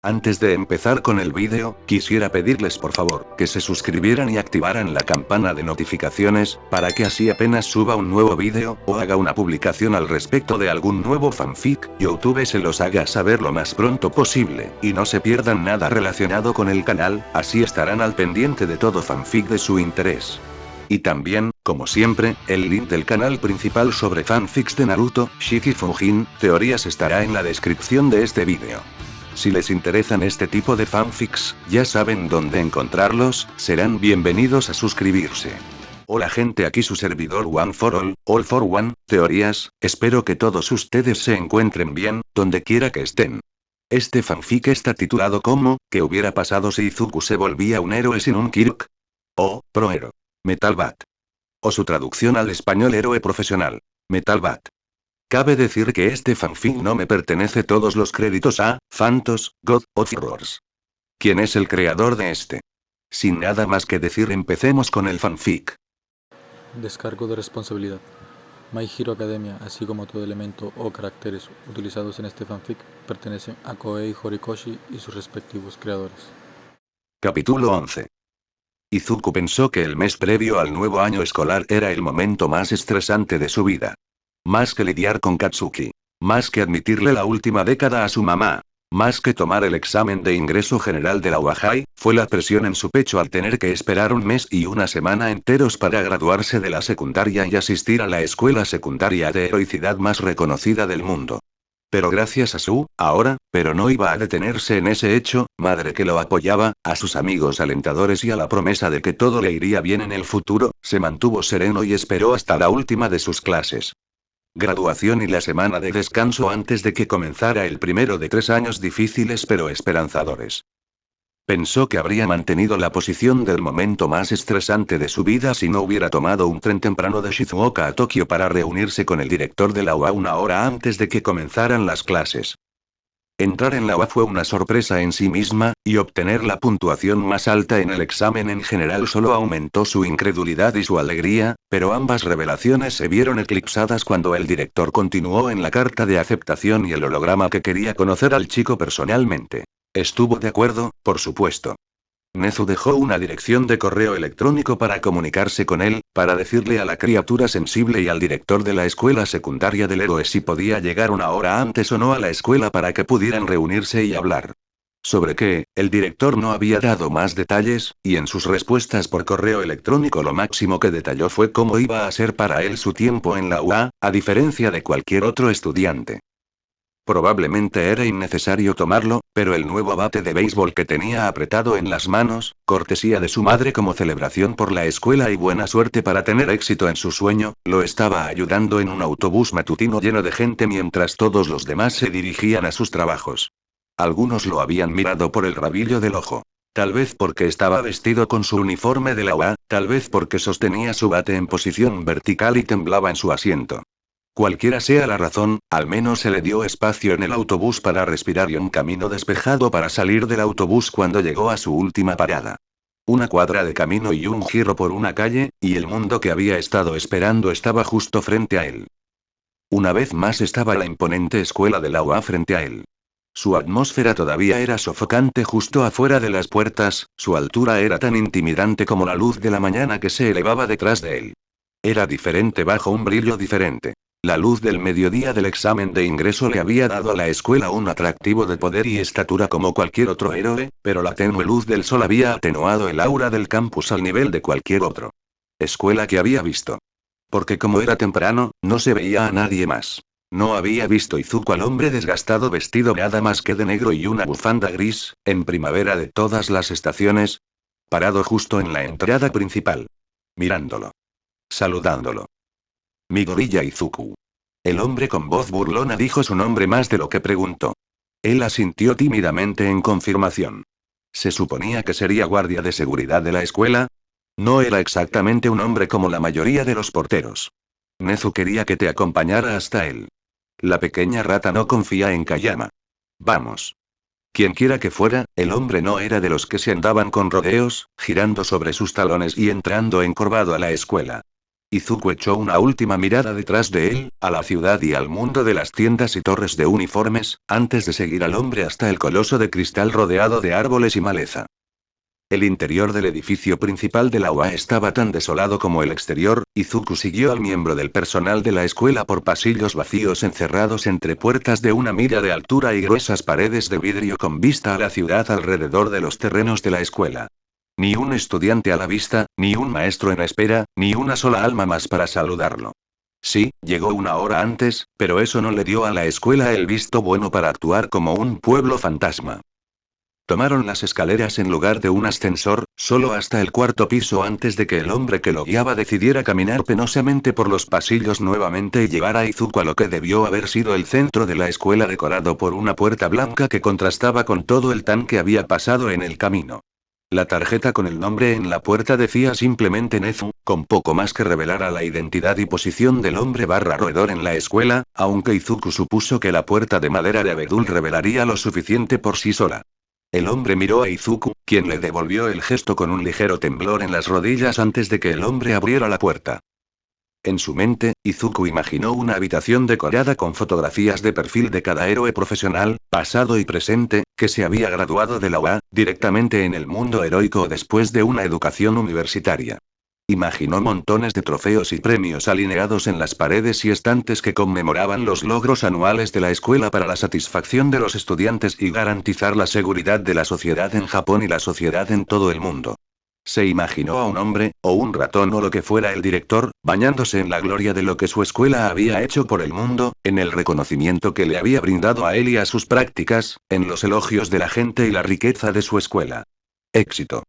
Antes de empezar con el vídeo, quisiera pedirles por favor, que se suscribieran y activaran la campana de notificaciones, para que así apenas suba un nuevo vídeo, o haga una publicación al respecto de algún nuevo fanfic, YouTube se los haga saber lo más pronto posible, y no se pierdan nada relacionado con el canal, así estarán al pendiente de todo fanfic de su interés. Y también, como siempre, el link del canal principal sobre fanfics de Naruto, Shiki Fujin, teorías estará en la descripción de este vídeo. Si les interesan este tipo de fanfics, ya saben dónde encontrarlos, serán bienvenidos a suscribirse. Hola gente, aquí su servidor One for All for One, teorías, espero que todos ustedes se encuentren bien, donde quiera que estén. Este fanfic está titulado como, ¿qué hubiera pasado si Izuku se volvía un héroe sin un Kirk? O, Prohero. Metal Bat. O su traducción al español héroe profesional. Metal Bat. Cabe decir que este fanfic no me pertenece todos los créditos a Phantos, God of Horrors. ¿Quién es el creador de este? Sin nada más que decir, empecemos con el fanfic. Descargo de responsabilidad. My Hero Academia, así como todo elemento o caracteres utilizados en este fanfic, pertenecen a Koei Horikoshi y sus respectivos creadores. Capítulo 11. Izuku pensó que el mes previo al nuevo año escolar era el momento más estresante de su vida. Más que lidiar con Katsuki. Más que admitirle la última década a su mamá. Más que tomar el examen de ingreso general de la UAHai, fue la presión en su pecho al tener que esperar un mes y una semana enteros para graduarse de la secundaria y asistir a la escuela secundaria de heroicidad más reconocida del mundo. Pero gracias a su, pero no iba a detenerse en ese hecho, madre que lo apoyaba, a sus amigos alentadores y a la promesa de que todo le iría bien en el futuro, se mantuvo sereno y esperó hasta la última de sus clases. Graduación y la semana de descanso antes de que comenzara el primero de 3 años difíciles pero esperanzadores. Pensó que habría mantenido la posición del momento más estresante de su vida si no hubiera tomado un tren temprano de Shizuoka a Tokio para reunirse con el director de la UA una hora antes de que comenzaran las clases. Entrar en la UA fue una sorpresa en sí misma, y obtener la puntuación más alta en el examen en general solo aumentó su incredulidad y su alegría, pero ambas revelaciones se vieron eclipsadas cuando el director continuó en la carta de aceptación y el holograma que quería conocer al chico personalmente. Estuvo de acuerdo, por supuesto. Nezu dejó una dirección de correo electrónico para comunicarse con él, para decirle a la criatura sensible y al director de la escuela secundaria del héroe si podía llegar una hora antes o no a la escuela para que pudieran reunirse y hablar. Sobre qué, el director no había dado más detalles, y en sus respuestas por correo electrónico lo máximo que detalló fue cómo iba a ser para él su tiempo en la UA, a diferencia de cualquier otro estudiante. Probablemente era innecesario tomarlo, pero el nuevo bate de béisbol que tenía apretado en las manos, cortesía de su madre como celebración por la escuela y buena suerte para tener éxito en su sueño, lo estaba ayudando en un autobús matutino lleno de gente mientras todos los demás se dirigían a sus trabajos. Algunos lo habían mirado por el rabillo del ojo. Tal vez porque estaba vestido con su uniforme de la UA, tal vez porque sostenía su bate en posición vertical y temblaba en su asiento. Cualquiera sea la razón, al menos se le dio espacio en el autobús para respirar y un camino despejado para salir del autobús cuando llegó a su última parada. Una cuadra de camino y un giro por una calle, y el mundo que había estado esperando estaba justo frente a él. Una vez más estaba la imponente escuela de la UA frente a él. Su atmósfera todavía era sofocante justo afuera de las puertas, su altura era tan intimidante como la luz de la mañana que se elevaba detrás de él. Era diferente bajo un brillo diferente. La luz del mediodía del examen de ingreso le había dado a la escuela un atractivo de poder y estatura como cualquier otro héroe, pero la tenue luz del sol había atenuado el aura del campus al nivel de cualquier otro escuela que había visto. Porque como era temprano, no se veía a nadie más. No había visto Izuku al hombre desgastado vestido nada más que de negro y una bufanda gris, en primavera de todas las estaciones, parado justo en la entrada principal. Mirándolo. Saludándolo. Mi gorilla Izuku. El hombre con voz burlona dijo su nombre más de lo que preguntó. Él asintió tímidamente en confirmación. ¿Se suponía que sería guardia de seguridad de la escuela? No era exactamente un hombre como la mayoría de los porteros. Nezu quería que te acompañara hasta él. La pequeña rata no confía en Kayama. Vamos. Quienquiera que fuera, el hombre no era de los que se andaban con rodeos, girando sobre sus talones y entrando encorvado a la escuela. Izuku echó una última mirada detrás de él, a la ciudad y al mundo de las tiendas y torres de uniformes, antes de seguir al hombre hasta el coloso de cristal rodeado de árboles y maleza. El interior del edificio principal de la UA estaba tan desolado como el exterior. Izuku siguió al miembro del personal de la escuela por pasillos vacíos encerrados entre puertas de una milla de altura y gruesas paredes de vidrio con vista a la ciudad alrededor de los terrenos de la escuela. Ni un estudiante a la vista, ni un maestro en espera, ni una sola alma más para saludarlo. Sí, llegó una hora antes, pero eso no le dio a la escuela el visto bueno para actuar como un pueblo fantasma. Tomaron las escaleras en lugar de un ascensor, solo hasta el cuarto piso antes de que el hombre que lo guiaba decidiera caminar penosamente por los pasillos nuevamente y llevar a Izuku a lo que debió haber sido el centro de la escuela decorado por una puerta blanca que contrastaba con todo el tan que había pasado en el camino. La tarjeta con el nombre en la puerta decía simplemente Nezu, con poco más que revelara la identidad y posición del hombre roedor en la escuela, aunque Izuku supuso que la puerta de madera de abedul revelaría lo suficiente por sí sola. El hombre miró a Izuku, quien le devolvió el gesto con un ligero temblor en las rodillas antes de que el hombre abriera la puerta. En su mente, Izuku imaginó una habitación decorada con fotografías de perfil de cada héroe profesional, pasado y presente, que se había graduado de la UA, directamente en el mundo heroico después de una educación universitaria. Imaginó montones de trofeos y premios alineados en las paredes y estantes que conmemoraban los logros anuales de la escuela para la satisfacción de los estudiantes y garantizar la seguridad de la sociedad en Japón y la sociedad en todo el mundo. Se imaginó a un hombre, o un ratón o lo que fuera el director, bañándose en la gloria de lo que su escuela había hecho por el mundo, en el reconocimiento que le había brindado a él y a sus prácticas, en los elogios de la gente y la riqueza de su escuela. Éxito.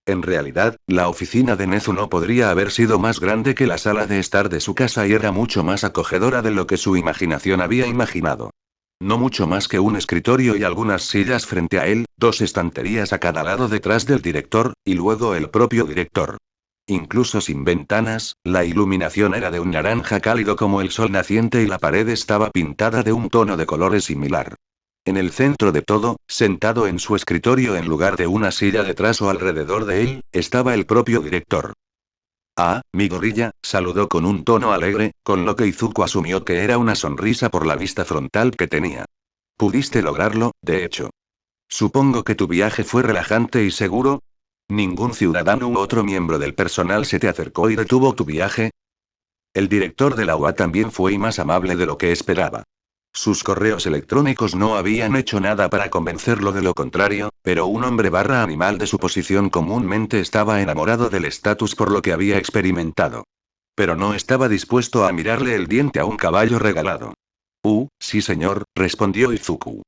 En realidad, la oficina de Nezu no podría haber sido más grande que la sala de estar de su casa y era mucho más acogedora de lo que su imaginación había imaginado. No mucho más que un escritorio y algunas sillas frente a él, dos estanterías a cada lado detrás del director, y luego el propio director. Incluso sin ventanas, la iluminación era de un naranja cálido como el sol naciente y la pared estaba pintada de un tono de colores similar. En el centro de todo, sentado en su escritorio en lugar de una silla detrás o alrededor de él, estaba el propio director. Ah, mi gorrilla, saludó con un tono alegre, con lo que Izuku asumió que era una sonrisa por la vista frontal que tenía. Pudiste lograrlo, de hecho. Supongo que tu viaje fue relajante y seguro. ¿Ningún ciudadano u otro miembro del personal se te acercó y detuvo tu viaje? El director de la UA también fue más amable de lo que esperaba. Sus correos electrónicos no habían hecho nada para convencerlo de lo contrario, pero un hombre animal de su posición comúnmente estaba enamorado del estatus por lo que había experimentado. Pero no estaba dispuesto a mirarle el diente a un caballo regalado. Sí señor, respondió Izuku.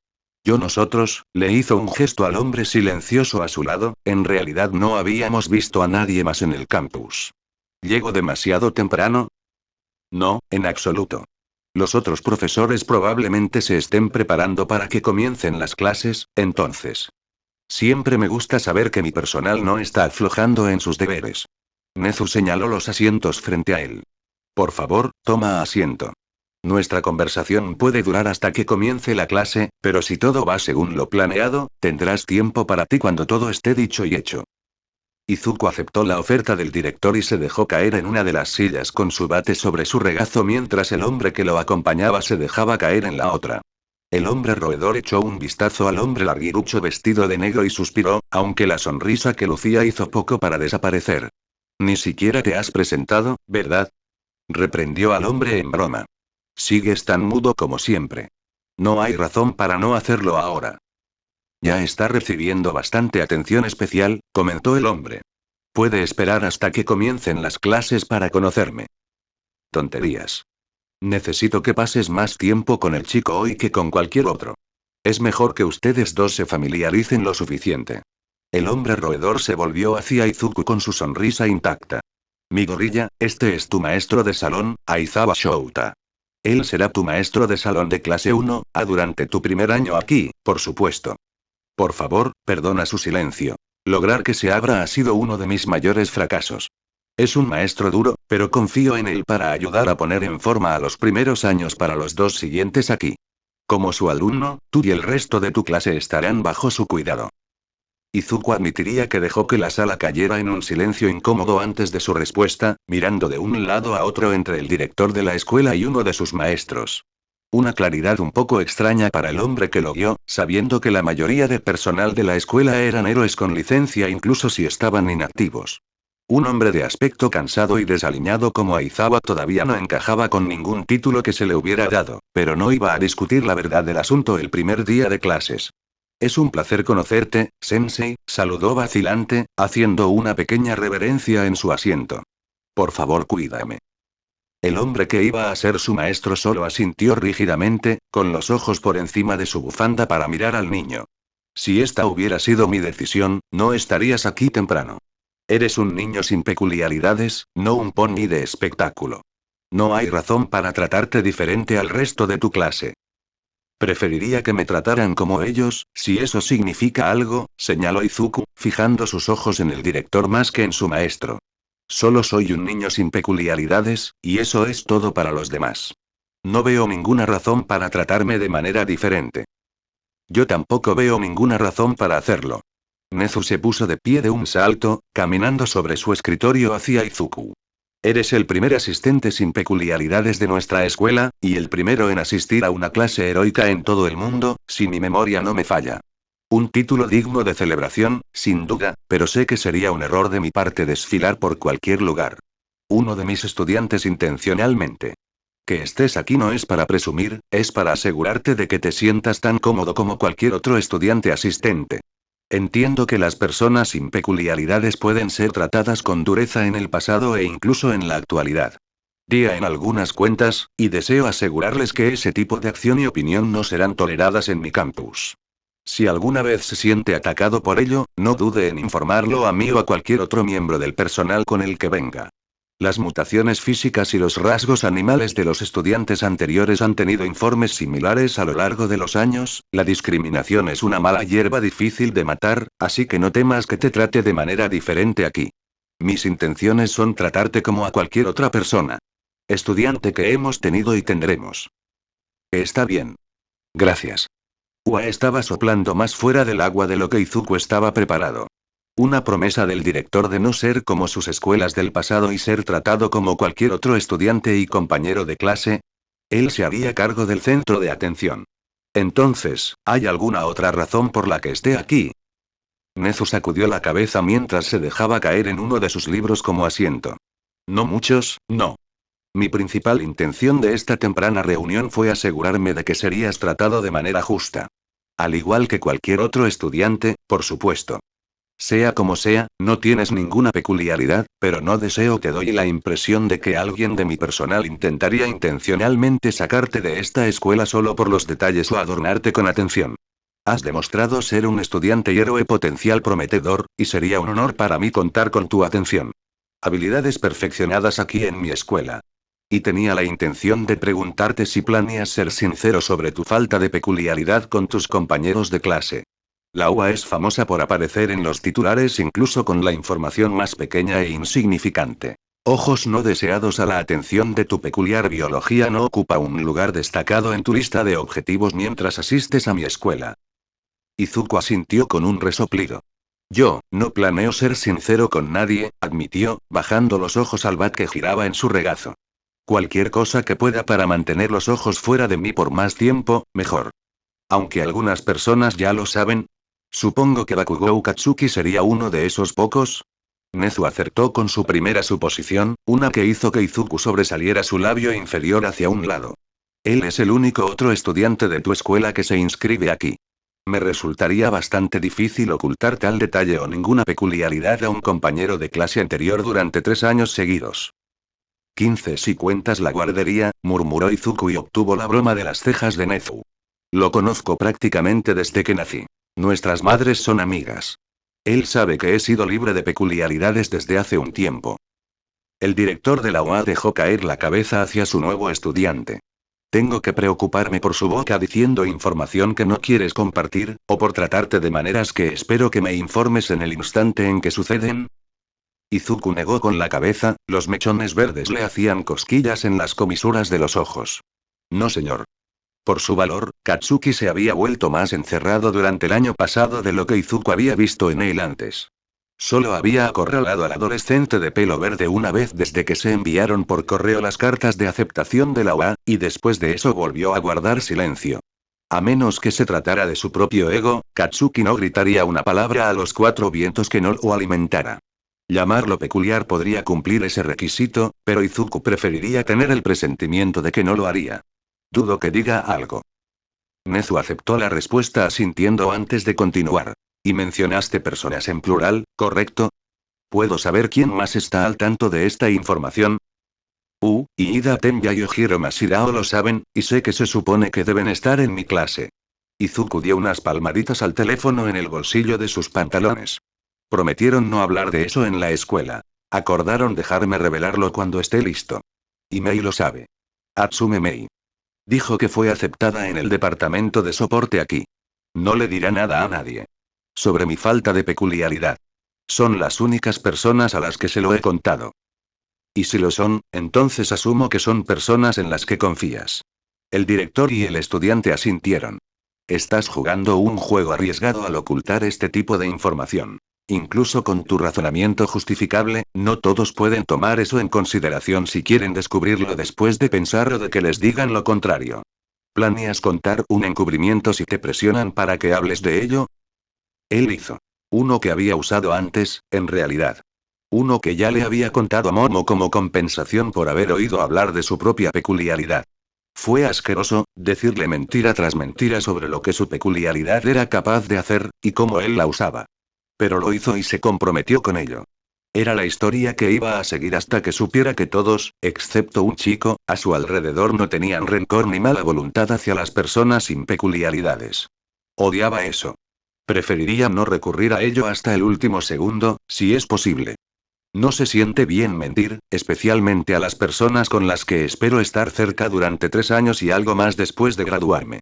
Nosotros, le hizo un gesto al hombre silencioso a su lado, en realidad no habíamos visto a nadie más en el campus. ¿Llego demasiado temprano? No, en absoluto. Los otros profesores probablemente se estén preparando para que comiencen las clases, entonces. Siempre me gusta saber que mi personal no está aflojando en sus deberes. Nezu señaló los asientos frente a él. Por favor, toma asiento. Nuestra conversación puede durar hasta que comience la clase, pero si todo va según lo planeado, tendrás tiempo para ti cuando todo esté dicho y hecho. Izuku aceptó la oferta del director y se dejó caer en una de las sillas con su bate sobre su regazo mientras el hombre que lo acompañaba se dejaba caer en la otra. El hombre roedor echó un vistazo al hombre larguirucho vestido de negro y suspiró, aunque la sonrisa que lucía hizo poco para desaparecer. Ni siquiera te has presentado, ¿verdad? Reprendió al hombre en broma. Sigues tan mudo como siempre. No hay razón para no hacerlo ahora. Ya está recibiendo bastante atención especial, comentó el hombre. Puede esperar hasta que comiencen las clases para conocerme. Tonterías. Necesito que pases más tiempo con el chico hoy que con cualquier otro. Es mejor que ustedes dos se familiaricen lo suficiente. El hombre roedor se volvió hacia Izuku con su sonrisa intacta. Mi gorrilla, este es tu maestro de salón, Aizawa Shouta. Él será tu maestro de salón de clase 1A durante tu primer año aquí, por supuesto. Por favor, perdona su silencio. Lograr que se abra ha sido uno de mis mayores fracasos. Es un maestro duro, pero confío en él para ayudar a poner en forma a los primeros años para los dos siguientes aquí. Como su alumno, tú y el resto de tu clase estarán bajo su cuidado. Izuku admitiría que dejó que la sala cayera en un silencio incómodo antes de su respuesta, mirando de un lado a otro entre el director de la escuela y uno de sus maestros. Una claridad un poco extraña para el hombre que lo vio, sabiendo que la mayoría de personal de la escuela eran héroes con licencia incluso si estaban inactivos. Un hombre de aspecto cansado y desaliñado como Aizawa todavía no encajaba con ningún título que se le hubiera dado, pero no iba a discutir la verdad del asunto el primer día de clases. Es un placer conocerte, Sensei, saludó vacilante, haciendo una pequeña reverencia en su asiento. Por favor, cuídame. El hombre que iba a ser su maestro solo asintió rígidamente, con los ojos por encima de su bufanda para mirar al niño. Si esta hubiera sido mi decisión, no estarías aquí temprano. Eres un niño sin peculiaridades, no un pony de espectáculo. No hay razón para tratarte diferente al resto de tu clase. Preferiría que me trataran como ellos, si eso significa algo, señaló Izuku, fijando sus ojos en el director más que en su maestro. Solo soy un niño sin peculiaridades, y eso es todo para los demás. No veo ninguna razón para tratarme de manera diferente. Yo tampoco veo ninguna razón para hacerlo. Nezu se puso de pie de un salto, caminando sobre su escritorio hacia Izuku. Eres el primer asistente sin peculiaridades de nuestra escuela, y el primero en asistir a una clase heroica en todo el mundo, si mi memoria no me falla. Un título digno de celebración, sin duda, pero sé que sería un error de mi parte desfilar por cualquier lugar. Uno de mis estudiantes intencionalmente. Que estés aquí no es para presumir, es para asegurarte de que te sientas tan cómodo como cualquier otro estudiante asistente. Entiendo que las personas sin peculiaridades pueden ser tratadas con dureza en el pasado e incluso en la actualidad. Día en algunas cuentas, y deseo asegurarles que ese tipo de acción y opinión no serán toleradas en mi campus. Si alguna vez se siente atacado por ello, no dude en informarlo a mí o a cualquier otro miembro del personal con el que venga. Las mutaciones físicas y los rasgos animales de los estudiantes anteriores han tenido informes similares a lo largo de los años, la discriminación es una mala hierba difícil de matar, así que no temas que te trate de manera diferente aquí. Mis intenciones son tratarte como a cualquier otra persona. Estudiante que hemos tenido y tendremos. Está bien. Gracias. Ua estaba soplando más fuera del agua de lo que Izuku estaba preparado. Una promesa del director de no ser como sus escuelas del pasado y ser tratado como cualquier otro estudiante y compañero de clase. Él se haría cargo del centro de atención. Entonces, ¿hay alguna otra razón por la que esté aquí? Nezu sacudió la cabeza mientras se dejaba caer en uno de sus libros como asiento. No muchos, no. Mi principal intención de esta temprana reunión fue asegurarme de que serías tratado de manera justa. Al igual que cualquier otro estudiante, por supuesto. Sea como sea, no tienes ninguna peculiaridad, pero no deseo que doy la impresión de que alguien de mi personal intentaría intencionalmente sacarte de esta escuela solo por los detalles o adornarte con atención. Has demostrado ser un estudiante y héroe potencial prometedor, y sería un honor para mí contar con tu atención. Habilidades perfeccionadas aquí en mi escuela. Y tenía la intención de preguntarte si planeas ser sincero sobre tu falta de peculiaridad con tus compañeros de clase. La UA es famosa por aparecer en los titulares incluso con la información más pequeña e insignificante. Ojos no deseados a la atención de tu peculiar biología no ocupa un lugar destacado en tu lista de objetivos mientras asistes a mi escuela. Izuku asintió con un resoplido. Yo, no planeo ser sincero con nadie, admitió, bajando los ojos al bat que giraba en su regazo. Cualquier cosa que pueda para mantener los ojos fuera de mí por más tiempo, mejor. Aunque algunas personas ya lo saben. Supongo que Bakugou Katsuki sería uno de esos pocos. Nezu acertó con su primera suposición, una que hizo que Izuku sobresaliera su labio inferior hacia un lado. Él es el único otro estudiante de tu escuela que se inscribe aquí. Me resultaría bastante difícil ocultar tal detalle o ninguna peculiaridad a un compañero de clase anterior durante 3 años seguidos. 15 si cuentas la guardería, murmuró Izuku y obtuvo la broma de las cejas de Nezu. Lo conozco prácticamente desde que nací. Nuestras madres son amigas. Él sabe que he sido libre de peculiaridades desde hace un tiempo. El director de la UA dejó caer la cabeza hacia su nuevo estudiante. ¿Tengo que preocuparme por su boca diciendo información que no quieres compartir, o por tratarte de maneras que espero que me informes en el instante en que suceden? Izuku negó con la cabeza, los mechones verdes le hacían cosquillas en las comisuras de los ojos. No, señor. Por su valor, Katsuki se había vuelto más encerrado durante el año pasado de lo que Izuku había visto en él antes. Solo había acorralado al adolescente de pelo verde una vez desde que se enviaron por correo las cartas de aceptación de la UA, y después de eso volvió a guardar silencio. A menos que se tratara de su propio ego, Katsuki no gritaría una palabra a los cuatro vientos que no lo alimentara. Llamarlo peculiar podría cumplir ese requisito, pero Izuku preferiría tener el presentimiento de que no lo haría. Dudo que diga algo. Nezu aceptó la respuesta asintiendo antes de continuar. Y mencionaste personas en plural, ¿correcto? ¿Puedo saber quién más está al tanto de esta información? Iida Tenya y Ojiro Masirao lo saben, y sé que se supone que deben estar en mi clase. Izuku dio unas palmaditas al teléfono en el bolsillo de sus pantalones. Prometieron no hablar de eso en la escuela. Acordaron dejarme revelarlo cuando esté listo. Y Mei lo sabe. Atsume Mei. Dijo que fue aceptada en el departamento de soporte aquí. No le dirá nada a nadie. Sobre mi falta de peculiaridad. Son las únicas personas a las que se lo he contado. Y si lo son, entonces asumo que son personas en las que confías. El director y el estudiante asintieron. Estás jugando un juego arriesgado al ocultar este tipo de información. Incluso con tu razonamiento justificable, no todos pueden tomar eso en consideración si quieren descubrirlo después de pensar o de que les digan lo contrario. ¿Planeas contar un encubrimiento si te presionan para que hables de ello? Él hizo. Uno que había usado antes, en realidad. Uno que ya le había contado a Momo como compensación por haber oído hablar de su propia peculiaridad. Fue asqueroso, decirle mentira tras mentira sobre lo que su peculiaridad era capaz de hacer, y cómo él la usaba. Pero lo hizo y se comprometió con ello. Era la historia que iba a seguir hasta que supiera que todos, excepto un chico, a su alrededor no tenían rencor ni mala voluntad hacia las personas sin peculiaridades. Odiaba eso. Preferiría no recurrir a ello hasta el último segundo, si es posible. No se siente bien mentir, especialmente a las personas con las que espero estar cerca durante 3 años y algo más después de graduarme.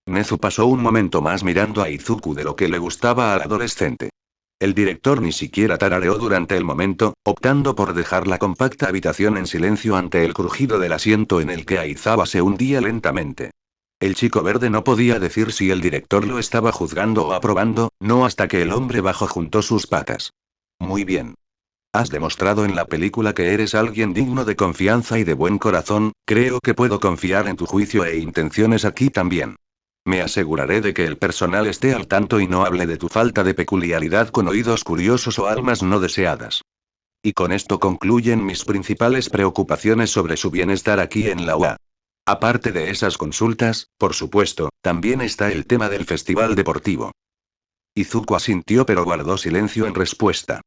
Nezu pasó un momento más mirando a Izuku de lo que le gustaba al adolescente. El director ni siquiera tarareó durante el momento, optando por dejar la compacta habitación en silencio ante el crujido del asiento en el que Aizawa se hundía lentamente. El chico verde no podía decir si el director lo estaba juzgando o aprobando, no hasta que el hombre bajo juntó sus patas. Muy bien. Has demostrado en la película que eres alguien digno de confianza y de buen corazón, creo que puedo confiar en tu juicio e intenciones aquí también. Me aseguraré de que el personal esté al tanto y no hable de tu falta de peculiaridad con oídos curiosos o almas no deseadas. Y con esto concluyen mis principales preocupaciones sobre su bienestar aquí en la UA. Aparte de esas consultas, por supuesto, también está el tema del festival deportivo. Izuku asintió pero guardó silencio en respuesta.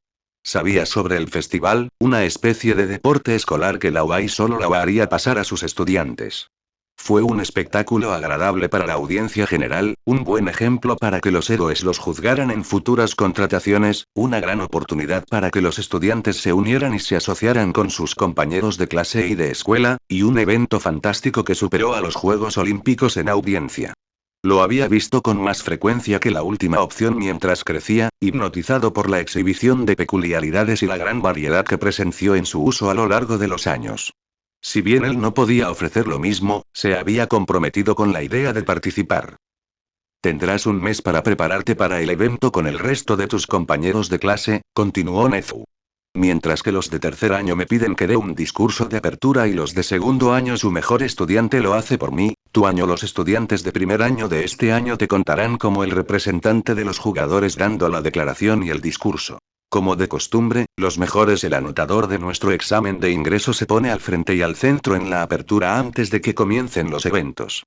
Sabía sobre el festival, una especie de deporte escolar que la UAI solo la haría pasar a sus estudiantes. Fue un espectáculo agradable para la audiencia general, un buen ejemplo para que los héroes los juzgaran en futuras contrataciones, una gran oportunidad para que los estudiantes se unieran y se asociaran con sus compañeros de clase y de escuela, y un evento fantástico que superó a los Juegos Olímpicos en audiencia. Lo había visto con más frecuencia que la última opción mientras crecía, hipnotizado por la exhibición de peculiaridades y la gran variedad que presenció en su uso a lo largo de los años. Si bien él no podía ofrecer lo mismo, se había comprometido con la idea de participar. Tendrás un mes para prepararte para el evento con el resto de tus compañeros de clase, continuó Nezu. Mientras que los de tercer año me piden que dé un discurso de apertura y los de segundo año su mejor estudiante lo hace por mí, tu año los estudiantes de primer año de este año te contarán como el representante de los jugadores dando la declaración y el discurso. Como de costumbre, los mejores el anotador de nuestro examen de ingreso se pone al frente y al centro en la apertura antes de que comiencen los eventos.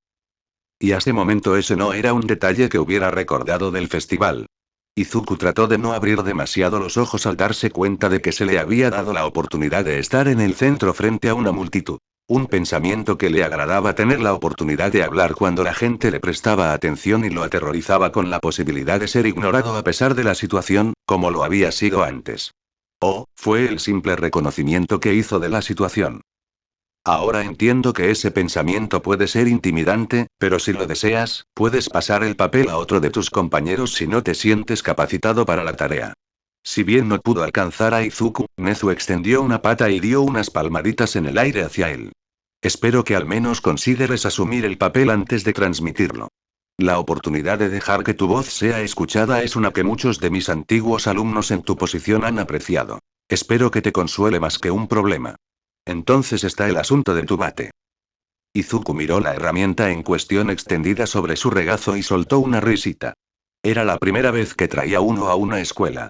Y hasta momento ese no era un detalle que hubiera recordado del festival. Izuku trató de no abrir demasiado los ojos al darse cuenta de que se le había dado la oportunidad de estar en el centro frente a una multitud. Un pensamiento que le agradaba tener la oportunidad de hablar cuando la gente le prestaba atención y lo aterrorizaba con la posibilidad de ser ignorado a pesar de la situación, como lo había sido antes. Fue el simple reconocimiento que hizo de la situación. Ahora entiendo que ese pensamiento puede ser intimidante, pero si lo deseas, puedes pasar el papel a otro de tus compañeros si no te sientes capacitado para la tarea. Si bien no pudo alcanzar a Izuku, Nezu extendió una pata y dio unas palmaditas en el aire hacia él. Espero que al menos consideres asumir el papel antes de transmitirlo. La oportunidad de dejar que tu voz sea escuchada es una que muchos de mis antiguos alumnos en tu posición han apreciado. Espero que te consuele más que un problema. Entonces está el asunto de tu bate. Izuku miró la herramienta en cuestión extendida sobre su regazo y soltó una risita. Era la primera vez que traía uno a una escuela.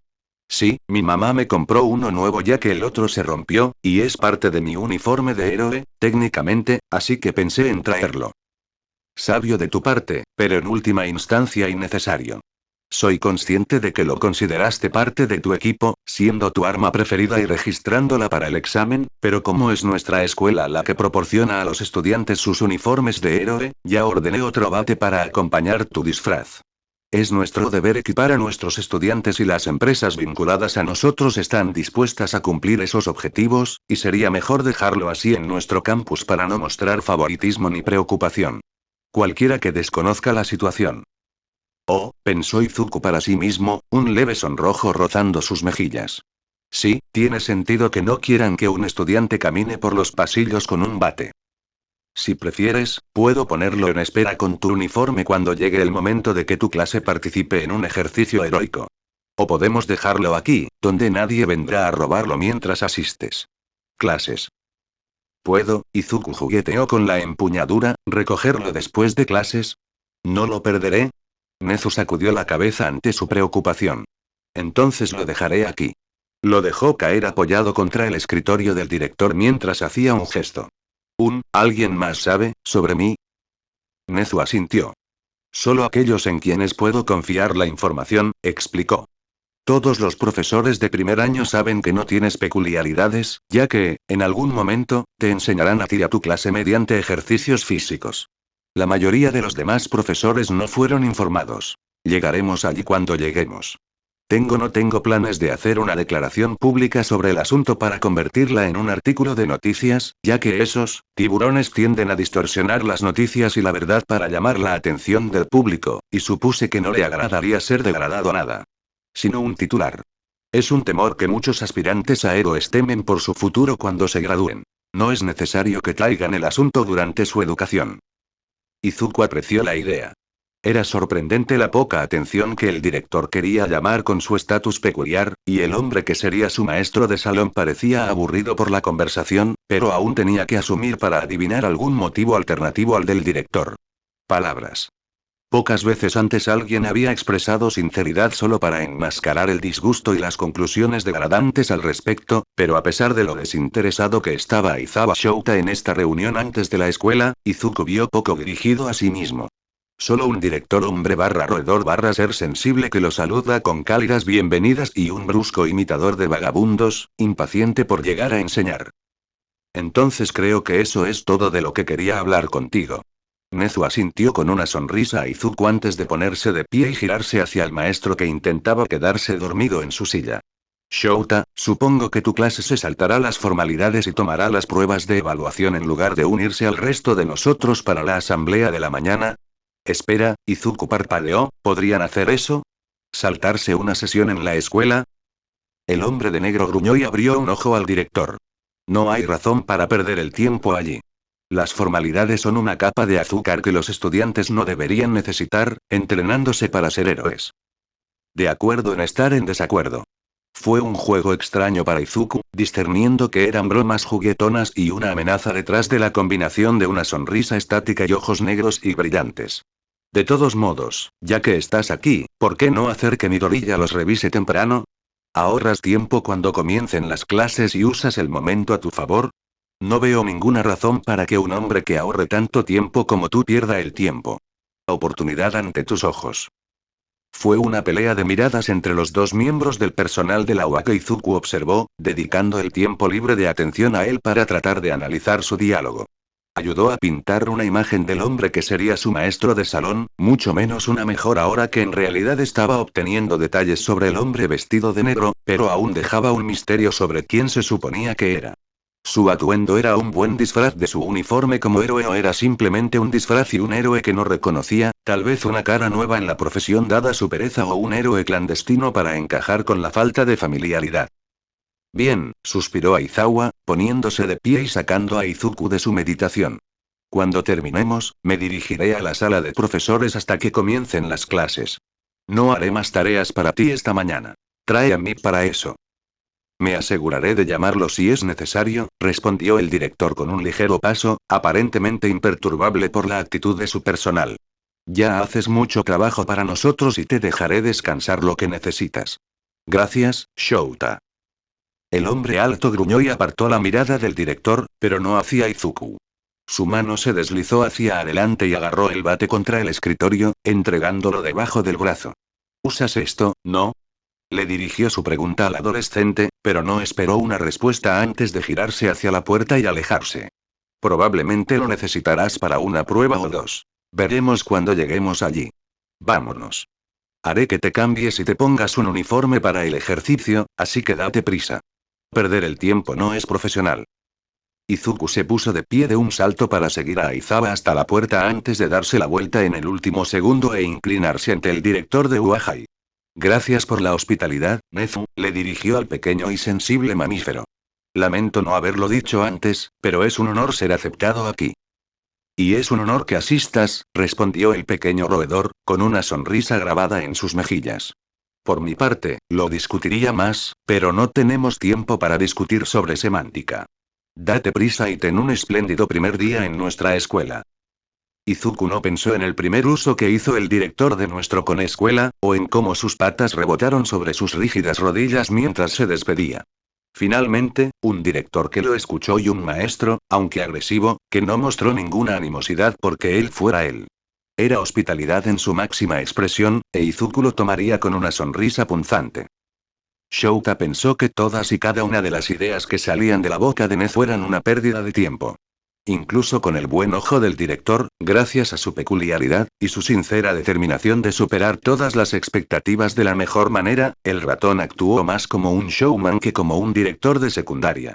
Sí, mi mamá me compró uno nuevo ya que el otro se rompió, y es parte de mi uniforme de héroe, técnicamente, así que pensé en traerlo. Sabio de tu parte, pero en última instancia innecesario. Soy consciente de que lo consideraste parte de tu equipo, siendo tu arma preferida y registrándola para el examen, pero como es nuestra escuela la que proporciona a los estudiantes sus uniformes de héroe, ya ordené otro bate para acompañar tu disfraz. Es nuestro deber equipar a nuestros estudiantes y las empresas vinculadas a nosotros están dispuestas a cumplir esos objetivos, y sería mejor dejarlo así en nuestro campus para no mostrar favoritismo ni preocupación. Cualquiera que desconozca la situación. Oh, pensó Izuku para sí mismo, un leve sonrojo rozando sus mejillas. Sí, tiene sentido que no quieran que un estudiante camine por los pasillos con un bate. Si prefieres, puedo ponerlo en espera con tu uniforme cuando llegue el momento de que tu clase participe en un ejercicio heroico. O podemos dejarlo aquí, donde nadie vendrá a robarlo mientras asistes. Clases. ¿Puedo, Izuku jugueteó con la empuñadura, recogerlo después de clases? ¿No lo perderé? Nezu sacudió la cabeza ante su preocupación. Entonces lo dejaré aquí. Lo dejó caer apoyado contra el escritorio del director mientras hacía un gesto. ¿Alguien más sabe, sobre mí? Nezu asintió. Solo aquellos en quienes puedo confiar la información, explicó. Todos los profesores de primer año saben que no tienes peculiaridades, ya que, en algún momento, te enseñarán a ti y a tu clase mediante ejercicios físicos. La mayoría de los demás profesores no fueron informados. Llegaremos allí cuando lleguemos. No tengo planes de hacer una declaración pública sobre el asunto para convertirla en un artículo de noticias, ya que esos tiburones tienden a distorsionar las noticias y la verdad para llamar la atención del público, y supuse que no le agradaría ser degradado nada. Sino un titular. Es un temor que muchos aspirantes a héroes temen por su futuro cuando se gradúen. No es necesario que traigan el asunto durante su educación. Izuku apreció la idea. Era sorprendente la poca atención que el director quería llamar con su estatus peculiar, y el hombre que sería su maestro de salón parecía aburrido por la conversación, pero aún tenía que asumir para adivinar algún motivo alternativo al del director. Palabras. Pocas veces antes alguien había expresado sinceridad solo para enmascarar el disgusto y las conclusiones degradantes al respecto, pero a pesar de lo desinteresado que estaba Aizawa Shouta en esta reunión antes de la escuela, Izuku vio poco dirigido a sí mismo. Solo un director hombre roedor ser sensible que lo saluda con cálidas bienvenidas y un brusco imitador de vagabundos, impaciente por llegar a enseñar. Entonces creo que eso es todo de lo que quería hablar contigo. Nezu asintió con una sonrisa a Izuku antes de ponerse de pie y girarse hacia el maestro que intentaba quedarse dormido en su silla. Shouta, supongo que tu clase se saltará las formalidades y tomará las pruebas de evaluación en lugar de unirse al resto de nosotros para la asamblea de la mañana. Espera, Izuku parpadeó, ¿podrían hacer eso? ¿Saltarse una sesión en la escuela? El hombre de negro gruñó y abrió un ojo al director. No hay razón para perder el tiempo allí. Las formalidades son una capa de azúcar que los estudiantes no deberían necesitar, entrenándose para ser héroes. De acuerdo en estar en desacuerdo. Fue un juego extraño para Izuku, discerniendo que eran bromas juguetonas y una amenaza detrás de la combinación de una sonrisa estática y ojos negros y brillantes. De todos modos, ya que estás aquí, ¿por qué no hacer que Midoriya los revise temprano? ¿Ahorras tiempo cuando comiencen las clases y usas el momento a tu favor? No veo ninguna razón para que un hombre que ahorre tanto tiempo como tú pierda el tiempo. Oportunidad ante tus ojos. Fue una pelea de miradas entre los dos miembros del personal de la UA que Izuku observó, dedicando el tiempo libre de atención a él para tratar de analizar su diálogo. Ayudó a pintar una imagen del hombre que sería su maestro de salón, mucho menos una mejor ahora que en realidad estaba obteniendo detalles sobre el hombre vestido de negro, pero aún dejaba un misterio sobre quién se suponía que era. ¿Su atuendo era un buen disfraz de su uniforme como héroe o era simplemente un disfraz y un héroe que no reconocía, tal vez una cara nueva en la profesión dada su pereza o un héroe clandestino para encajar con la falta de familiaridad? Bien, suspiró Aizawa, poniéndose de pie y sacando a Izuku de su meditación. Cuando terminemos, me dirigiré a la sala de profesores hasta que comiencen las clases. No haré más tareas para ti esta mañana. Trae a mí para eso. Me aseguraré de llamarlo si es necesario, respondió el director con un ligero paso, aparentemente imperturbable por la actitud de su personal. Ya haces mucho trabajo para nosotros y te dejaré descansar lo que necesitas. Gracias, Shouta. El hombre alto gruñó y apartó la mirada del director, pero no hacia Izuku. Su mano se deslizó hacia adelante y agarró el bate contra el escritorio, entregándolo debajo del brazo. ¿Usas esto, no? Le dirigió su pregunta al adolescente, pero no esperó una respuesta antes de girarse hacia la puerta y alejarse. Probablemente lo necesitarás para una prueba o dos. Veremos cuando lleguemos allí. Vámonos. Haré que te cambies y te pongas un uniforme para el ejercicio, así que date prisa. Perder el tiempo no es profesional. Izuku se puso de pie de un salto para seguir a Aizawa hasta la puerta antes de darse la vuelta en el último segundo e inclinarse ante el director de Uahai. Gracias por la hospitalidad, Nezu, le dirigió al pequeño y sensible mamífero. Lamento no haberlo dicho antes, pero es un honor ser aceptado aquí. Y es un honor que asistas, respondió el pequeño roedor, con una sonrisa grabada en sus mejillas. Por mi parte, lo discutiría más, pero no tenemos tiempo para discutir sobre semántica. Date prisa y ten un espléndido primer día en nuestra escuela. Izuku no pensó en el primer uso que hizo el director de nuestro escuela, o en cómo sus patas rebotaron sobre sus rígidas rodillas mientras se despedía. Finalmente, un director que lo escuchó y un maestro, aunque agresivo, que no mostró ninguna animosidad porque él fuera él. Era hospitalidad en su máxima expresión, e Izuku lo tomaría con una sonrisa punzante. Shouta pensó que todas y cada una de las ideas que salían de la boca de Nezu eran una pérdida de tiempo. Incluso con el buen ojo del director, gracias a su peculiaridad, y su sincera determinación de superar todas las expectativas de la mejor manera, el ratón actuó más como un showman que como un director de secundaria.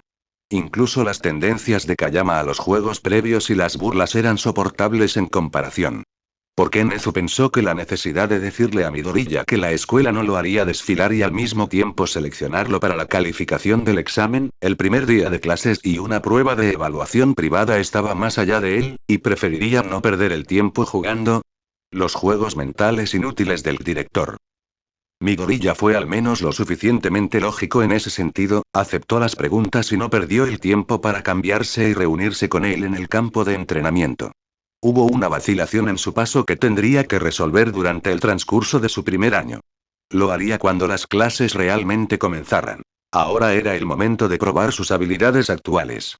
Incluso las tendencias de Kayama a los juegos previos y las burlas eran soportables en comparación. ¿Por qué Nezu pensó que la necesidad de decirle a Midoriya que la escuela no lo haría desfilar y al mismo tiempo seleccionarlo para la calificación del examen, el primer día de clases y una prueba de evaluación privada estaba más allá de él, y preferiría no perder el tiempo jugando? Los juegos mentales inútiles del director. Midoriya fue al menos lo suficientemente lógico en ese sentido, aceptó las preguntas y no perdió el tiempo para cambiarse y reunirse con él en el campo de entrenamiento. Hubo una vacilación en su paso que tendría que resolver durante el transcurso de su primer año. Lo haría cuando las clases realmente comenzaran. Ahora era el momento de probar sus habilidades actuales.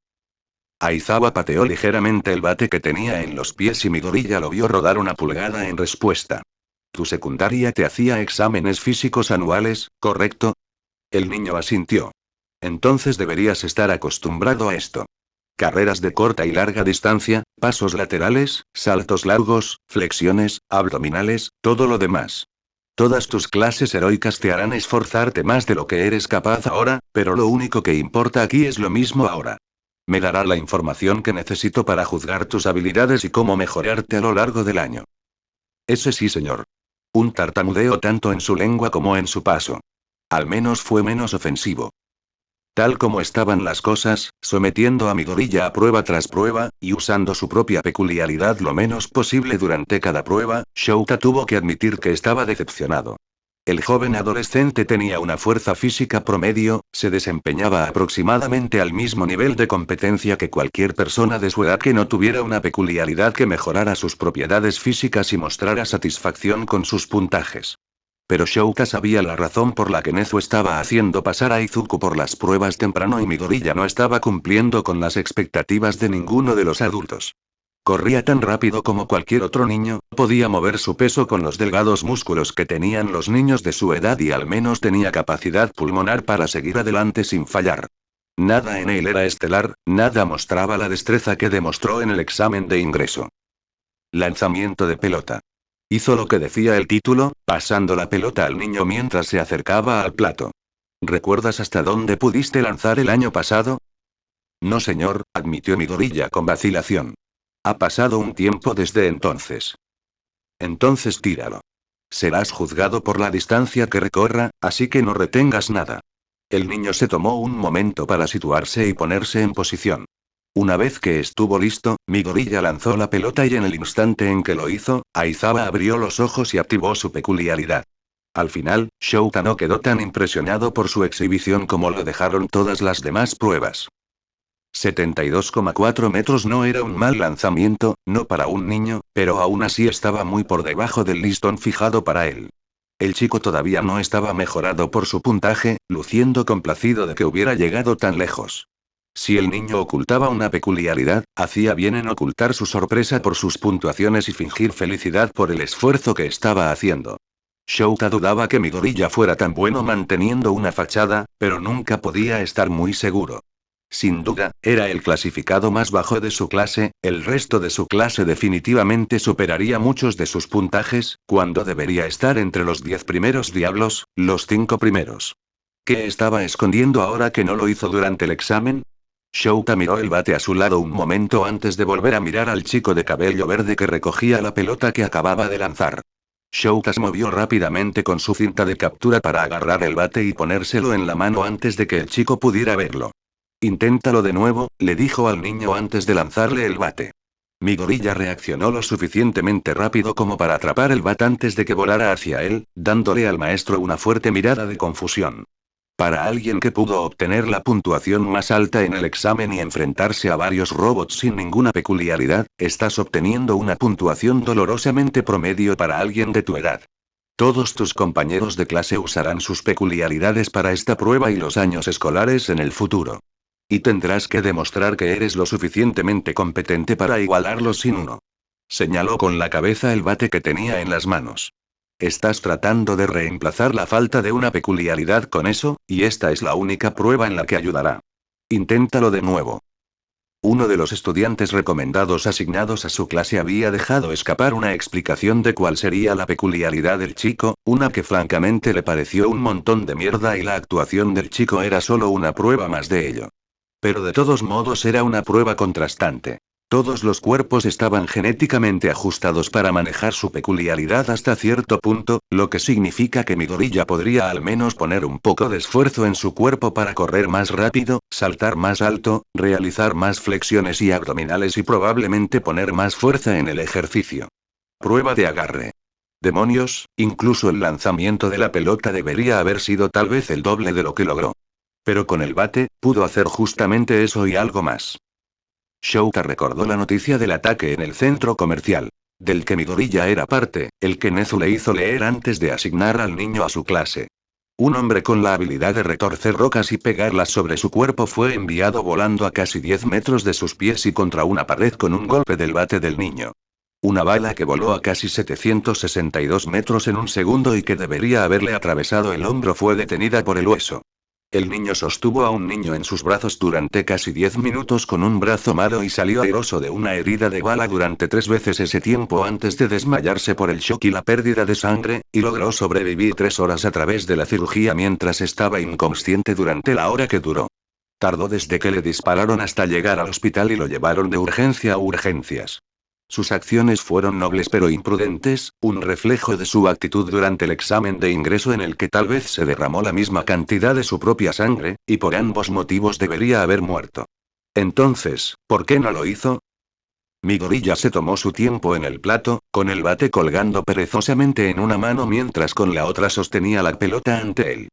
Aizawa pateó ligeramente el bate que tenía en los pies y Midoriya lo vio rodar una pulgada en respuesta. Tu secundaria te hacía exámenes físicos anuales, ¿correcto? El niño asintió. Entonces deberías estar acostumbrado a esto. Carreras de corta y larga distancia, pasos laterales, saltos largos, flexiones, abdominales, todo lo demás. Todas tus clases heroicas te harán esforzarte más de lo que eres capaz ahora, pero lo único que importa aquí es lo mismo ahora. Me dará la información que necesito para juzgar tus habilidades y cómo mejorarte a lo largo del año. Ese sí, señor. Un tartamudeo tanto en su lengua como en su paso. Al menos fue menos ofensivo. Tal como estaban las cosas, sometiendo a Midoriya a prueba tras prueba, y usando su propia peculiaridad lo menos posible durante cada prueba, Shouta tuvo que admitir que estaba decepcionado. El joven adolescente tenía una fuerza física promedio, se desempeñaba aproximadamente al mismo nivel de competencia que cualquier persona de su edad que no tuviera una peculiaridad que mejorara sus propiedades físicas y mostrara satisfacción con sus puntajes. Pero Shouta sabía la razón por la que Nezu estaba haciendo pasar a Izuku por las pruebas temprano y Midoriya no estaba cumpliendo con las expectativas de ninguno de los adultos. Corría tan rápido como cualquier otro niño, podía mover su peso con los delgados músculos que tenían los niños de su edad y al menos tenía capacidad pulmonar para seguir adelante sin fallar. Nada en él era estelar, nada mostraba la destreza que demostró en el examen de ingreso. Lanzamiento de pelota. Hizo lo que decía el título, pasando la pelota al niño mientras se acercaba al plato. ¿Recuerdas hasta dónde pudiste lanzar el año pasado? No, señor, admitió Midoriya con vacilación. Ha pasado un tiempo desde entonces. Entonces tíralo. Serás juzgado por la distancia que recorra, así que no retengas nada. El niño se tomó un momento para situarse y ponerse en posición. Una vez que estuvo listo, Midoriya lanzó la pelota y en el instante en que lo hizo, Aizawa abrió los ojos y activó su peculiaridad. Al final, Shouta no quedó tan impresionado por su exhibición como lo dejaron todas las demás pruebas. 72,4 metros no era un mal lanzamiento, no para un niño, pero aún así estaba muy por debajo del listón fijado para él. El chico todavía no estaba mejorado por su puntaje, luciendo complacido de que hubiera llegado tan lejos. Si el niño ocultaba una peculiaridad, hacía bien en ocultar su sorpresa por sus puntuaciones y fingir felicidad por el esfuerzo que estaba haciendo. Shouta dudaba que Midoriya fuera tan bueno manteniendo una fachada, pero nunca podía estar muy seguro. Sin duda, era el clasificado más bajo de su clase, el resto de su clase definitivamente superaría muchos de sus puntajes, cuando debería estar entre los 10 primeros diablos, los 5 primeros. ¿Qué estaba escondiendo ahora que no lo hizo durante el examen? Shouta miró el bate a su lado un momento antes de volver a mirar al chico de cabello verde que recogía la pelota que acababa de lanzar. Shouta se movió rápidamente con su cinta de captura para agarrar el bate y ponérselo en la mano antes de que el chico pudiera verlo. Inténtalo de nuevo, le dijo al niño antes de lanzarle el bate. Midoriya reaccionó lo suficientemente rápido como para atrapar el bate antes de que volara hacia él, dándole al maestro una fuerte mirada de confusión. Para alguien que pudo obtener la puntuación más alta en el examen y enfrentarse a varios robots sin ninguna peculiaridad, estás obteniendo una puntuación dolorosamente promedio para alguien de tu edad. Todos tus compañeros de clase usarán sus peculiaridades para esta prueba y los años escolares en el futuro. Y tendrás que demostrar que eres lo suficientemente competente para igualarlos sin uno. Señaló con la cabeza el bate que tenía en las manos. Estás tratando de reemplazar la falta de una peculiaridad con eso, y esta es la única prueba en la que ayudará. Inténtalo de nuevo. Uno de los estudiantes recomendados asignados a su clase había dejado escapar una explicación de cuál sería la peculiaridad del chico, una que francamente le pareció un montón de mierda y la actuación del chico era solo una prueba más de ello. Pero de todos modos era una prueba contrastante. Todos los cuerpos estaban genéticamente ajustados para manejar su peculiaridad hasta cierto punto, lo que significa que Midoriya podría al menos poner un poco de esfuerzo en su cuerpo para correr más rápido, saltar más alto, realizar más flexiones y abdominales y probablemente poner más fuerza en el ejercicio. Prueba de agarre. Demonios, incluso el lanzamiento de la pelota debería haber sido tal vez el doble de lo que logró. Pero con el bate, pudo hacer justamente eso y algo más. Shouta recordó la noticia del ataque en el centro comercial. Del que Midoriya era parte, el que Nezu le hizo leer antes de asignar al niño a su clase. Un hombre con la habilidad de retorcer rocas y pegarlas sobre su cuerpo fue enviado volando a casi 10 metros de sus pies y contra una pared con un golpe del bate del niño. Una bala que voló a casi 762 metros en un segundo y que debería haberle atravesado el hombro fue detenida por el hueso. El niño sostuvo a un niño en sus brazos durante casi 10 minutos con un brazo malo y salió airoso de una herida de bala durante 3 veces ese tiempo antes de desmayarse por el shock y la pérdida de sangre, y logró sobrevivir 3 horas a través de la cirugía mientras estaba inconsciente durante la hora que duró. Tardó desde que le dispararon hasta llegar al hospital y lo llevaron de urgencia a urgencias. Sus acciones fueron nobles pero imprudentes, un reflejo de su actitud durante el examen de ingreso en el que tal vez se derramó la misma cantidad de su propia sangre, y por ambos motivos debería haber muerto. Entonces, ¿por qué no lo hizo? Midoriya se tomó su tiempo en el plato, con el bate colgando perezosamente en una mano mientras con la otra sostenía la pelota ante él.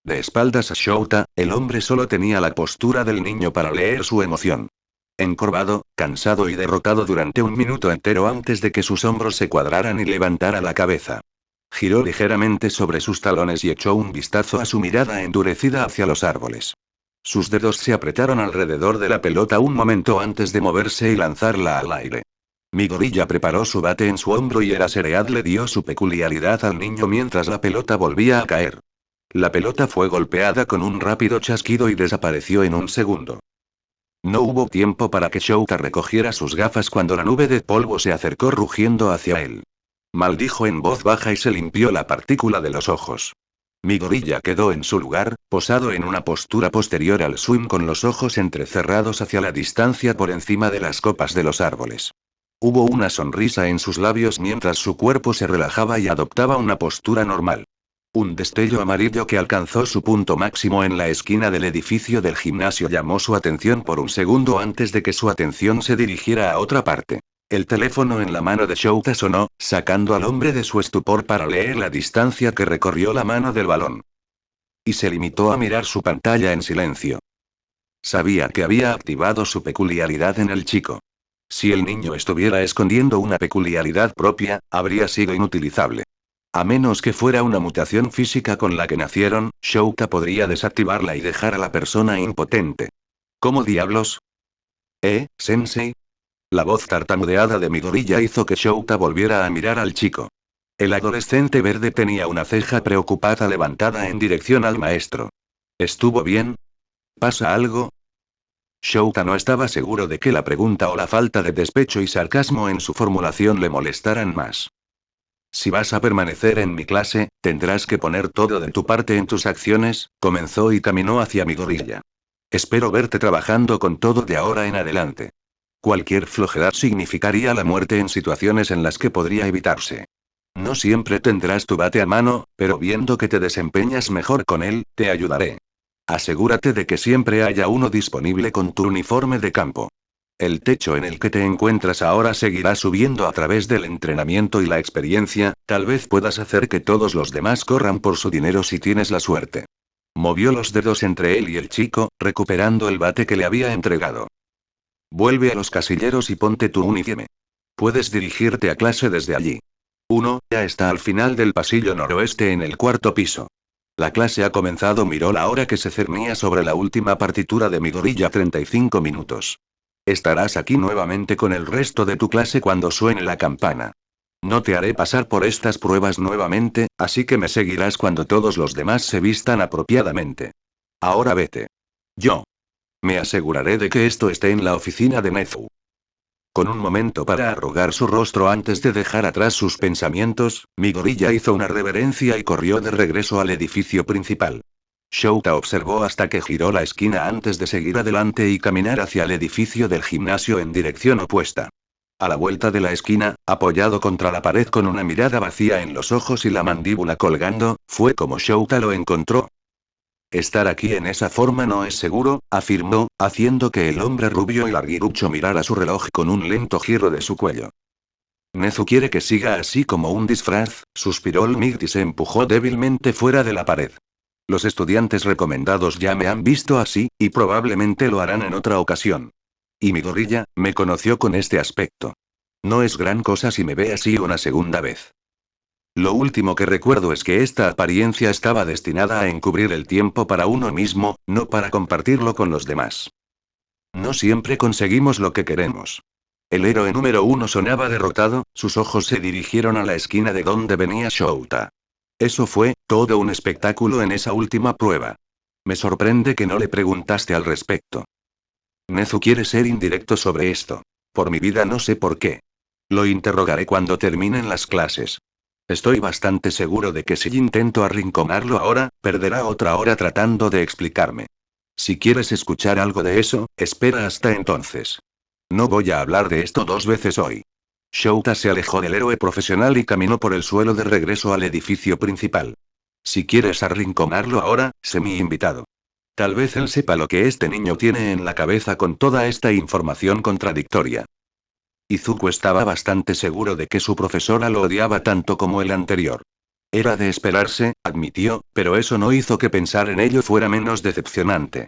De espaldas a Shouta, el hombre solo tenía la postura del niño para leer su emoción. Encorvado, cansado y derrotado durante un minuto entero antes de que sus hombros se cuadraran y levantara la cabeza. Giró ligeramente sobre sus talones y echó un vistazo a su mirada endurecida hacia los árboles. Sus dedos se apretaron alrededor de la pelota un momento antes de moverse y lanzarla al aire. Midoriya preparó su bate en su hombro y Eraserhead le dio su peculiaridad al niño mientras la pelota volvía a caer. La pelota fue golpeada con un rápido chasquido y desapareció en un segundo. No hubo tiempo para que Shouta recogiera sus gafas cuando la nube de polvo se acercó rugiendo hacia él. Maldijo en voz baja y se limpió la partícula de los ojos. Midoriya quedó en su lugar, posado en una postura posterior al swing con los ojos entrecerrados hacia la distancia por encima de las copas de los árboles. Hubo una sonrisa en sus labios mientras su cuerpo se relajaba y adoptaba una postura normal. Un destello amarillo que alcanzó su punto máximo en la esquina del edificio del gimnasio llamó su atención por un segundo antes de que su atención se dirigiera a otra parte. El teléfono en la mano de Shouta sonó, sacando al hombre de su estupor para leer la distancia que recorrió la mano del balón. Y se limitó a mirar su pantalla en silencio. Sabía que había activado su peculiaridad en el chico. Si el niño estuviera escondiendo una peculiaridad propia, habría sido inutilizable. A menos que fuera una mutación física con la que nacieron, Shouta podría desactivarla y dejar a la persona impotente. ¿Cómo diablos? Sensei? La voz tartamudeada de Midoriya hizo que Shouta volviera a mirar al chico. El adolescente verde tenía una ceja preocupada levantada en dirección al maestro. ¿Estuvo bien? ¿Pasa algo? Shouta no estaba seguro de que la pregunta o la falta de despecho y sarcasmo en su formulación le molestaran más. Si vas a permanecer en mi clase, tendrás que poner todo de tu parte en tus acciones, comenzó y caminó hacia Midoriya. Espero verte trabajando con todo de ahora en adelante. Cualquier flojedad significaría la muerte en situaciones en las que podría evitarse. No siempre tendrás tu bate a mano, pero viendo que te desempeñas mejor con él, te ayudaré. Asegúrate de que siempre haya uno disponible con tu uniforme de campo. El techo en el que te encuentras ahora seguirá subiendo a través del entrenamiento y la experiencia, tal vez puedas hacer que todos los demás corran por su dinero si tienes la suerte. Movió los dedos entre él y el chico, recuperando el bate que le había entregado. Vuelve a los casilleros y ponte tu uniforme. Puedes dirigirte a clase desde allí. Ya está al final del pasillo noroeste en el cuarto piso. La clase ha comenzado. Miró la hora que se cernía sobre la última partitura de Midoriya. 35 minutos. Estarás aquí nuevamente con el resto de tu clase cuando suene la campana. No te haré pasar por estas pruebas nuevamente, así que me seguirás cuando todos los demás se vistan apropiadamente. Ahora vete. Yo. Me aseguraré de que esto esté en la oficina de Nezu. Con un momento para arrugar su rostro antes de dejar atrás sus pensamientos, Midoriya hizo una reverencia y corrió de regreso al edificio principal. Shouta observó hasta que giró la esquina antes de seguir adelante y caminar hacia el edificio del gimnasio en dirección opuesta. A la vuelta de la esquina, apoyado contra la pared con una mirada vacía en los ojos y la mandíbula colgando, fue como Shouta lo encontró. Estar aquí en esa forma no es seguro, afirmó, haciendo que el hombre rubio y larguirucho mirara su reloj con un lento giro de su cuello. Nezu quiere que siga así como un disfraz, suspiró el Migt y se empujó débilmente fuera de la pared. Los estudiantes recomendados ya me han visto así, y probablemente lo harán en otra ocasión. Y Midoriya, me conoció con este aspecto. No es gran cosa si me ve así una segunda vez. Lo último que recuerdo es que esta apariencia estaba destinada a encubrir el tiempo para uno mismo, no para compartirlo con los demás. No siempre conseguimos lo que queremos. El héroe número 1 sonaba derrotado, sus ojos se dirigieron a la esquina de donde venía Shouta. Eso fue, todo un espectáculo en esa última prueba. Me sorprende que no le preguntaste al respecto. Nezu quiere ser indirecto sobre esto. Por mi vida no sé por qué. Lo interrogaré cuando terminen las clases. Estoy bastante seguro de que si intento arrinconarlo ahora, perderá otra hora tratando de explicarme. Si quieres escuchar algo de eso, espera hasta entonces. No voy a hablar de esto dos veces hoy. Shouta se alejó del héroe profesional y caminó por el suelo de regreso al edificio principal. Si quieres arrinconarlo ahora, sé mi invitado. Tal vez él sepa lo que este niño tiene en la cabeza con toda esta información contradictoria. Izuku estaba bastante seguro de que su profesora lo odiaba tanto como el anterior. Era de esperarse, admitió, pero eso no hizo que pensar en ello fuera menos decepcionante.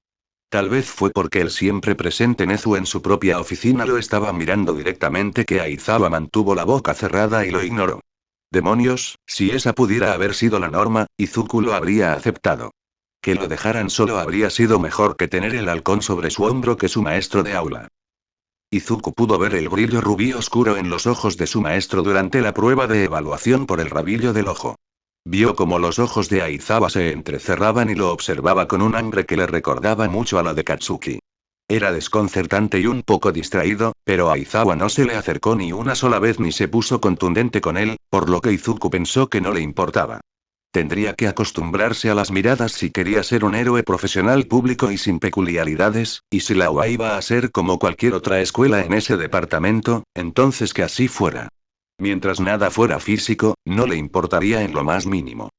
Tal vez fue porque el siempre presente Nezu en su propia oficina lo estaba mirando directamente que Aizawa mantuvo la boca cerrada y lo ignoró. Demonios, si esa pudiera haber sido la norma, Izuku lo habría aceptado. Que lo dejaran solo habría sido mejor que tener el halcón sobre su hombro que su maestro de aula. Izuku pudo ver el brillo rubí oscuro en los ojos de su maestro durante la prueba de evaluación por el rabillo del ojo. Vio cómo los ojos de Aizawa se entrecerraban y lo observaba con un hambre que le recordaba mucho a la de Katsuki. Era desconcertante y un poco distraído, pero Aizawa no se le acercó ni una sola vez ni se puso contundente con él, por lo que Izuku pensó que no le importaba. Tendría que acostumbrarse a las miradas si quería ser un héroe profesional público y sin peculiaridades, y si la UA iba a ser como cualquier otra escuela en ese departamento, entonces que así fuera. Mientras nada fuera físico, no le importaría en lo más mínimo.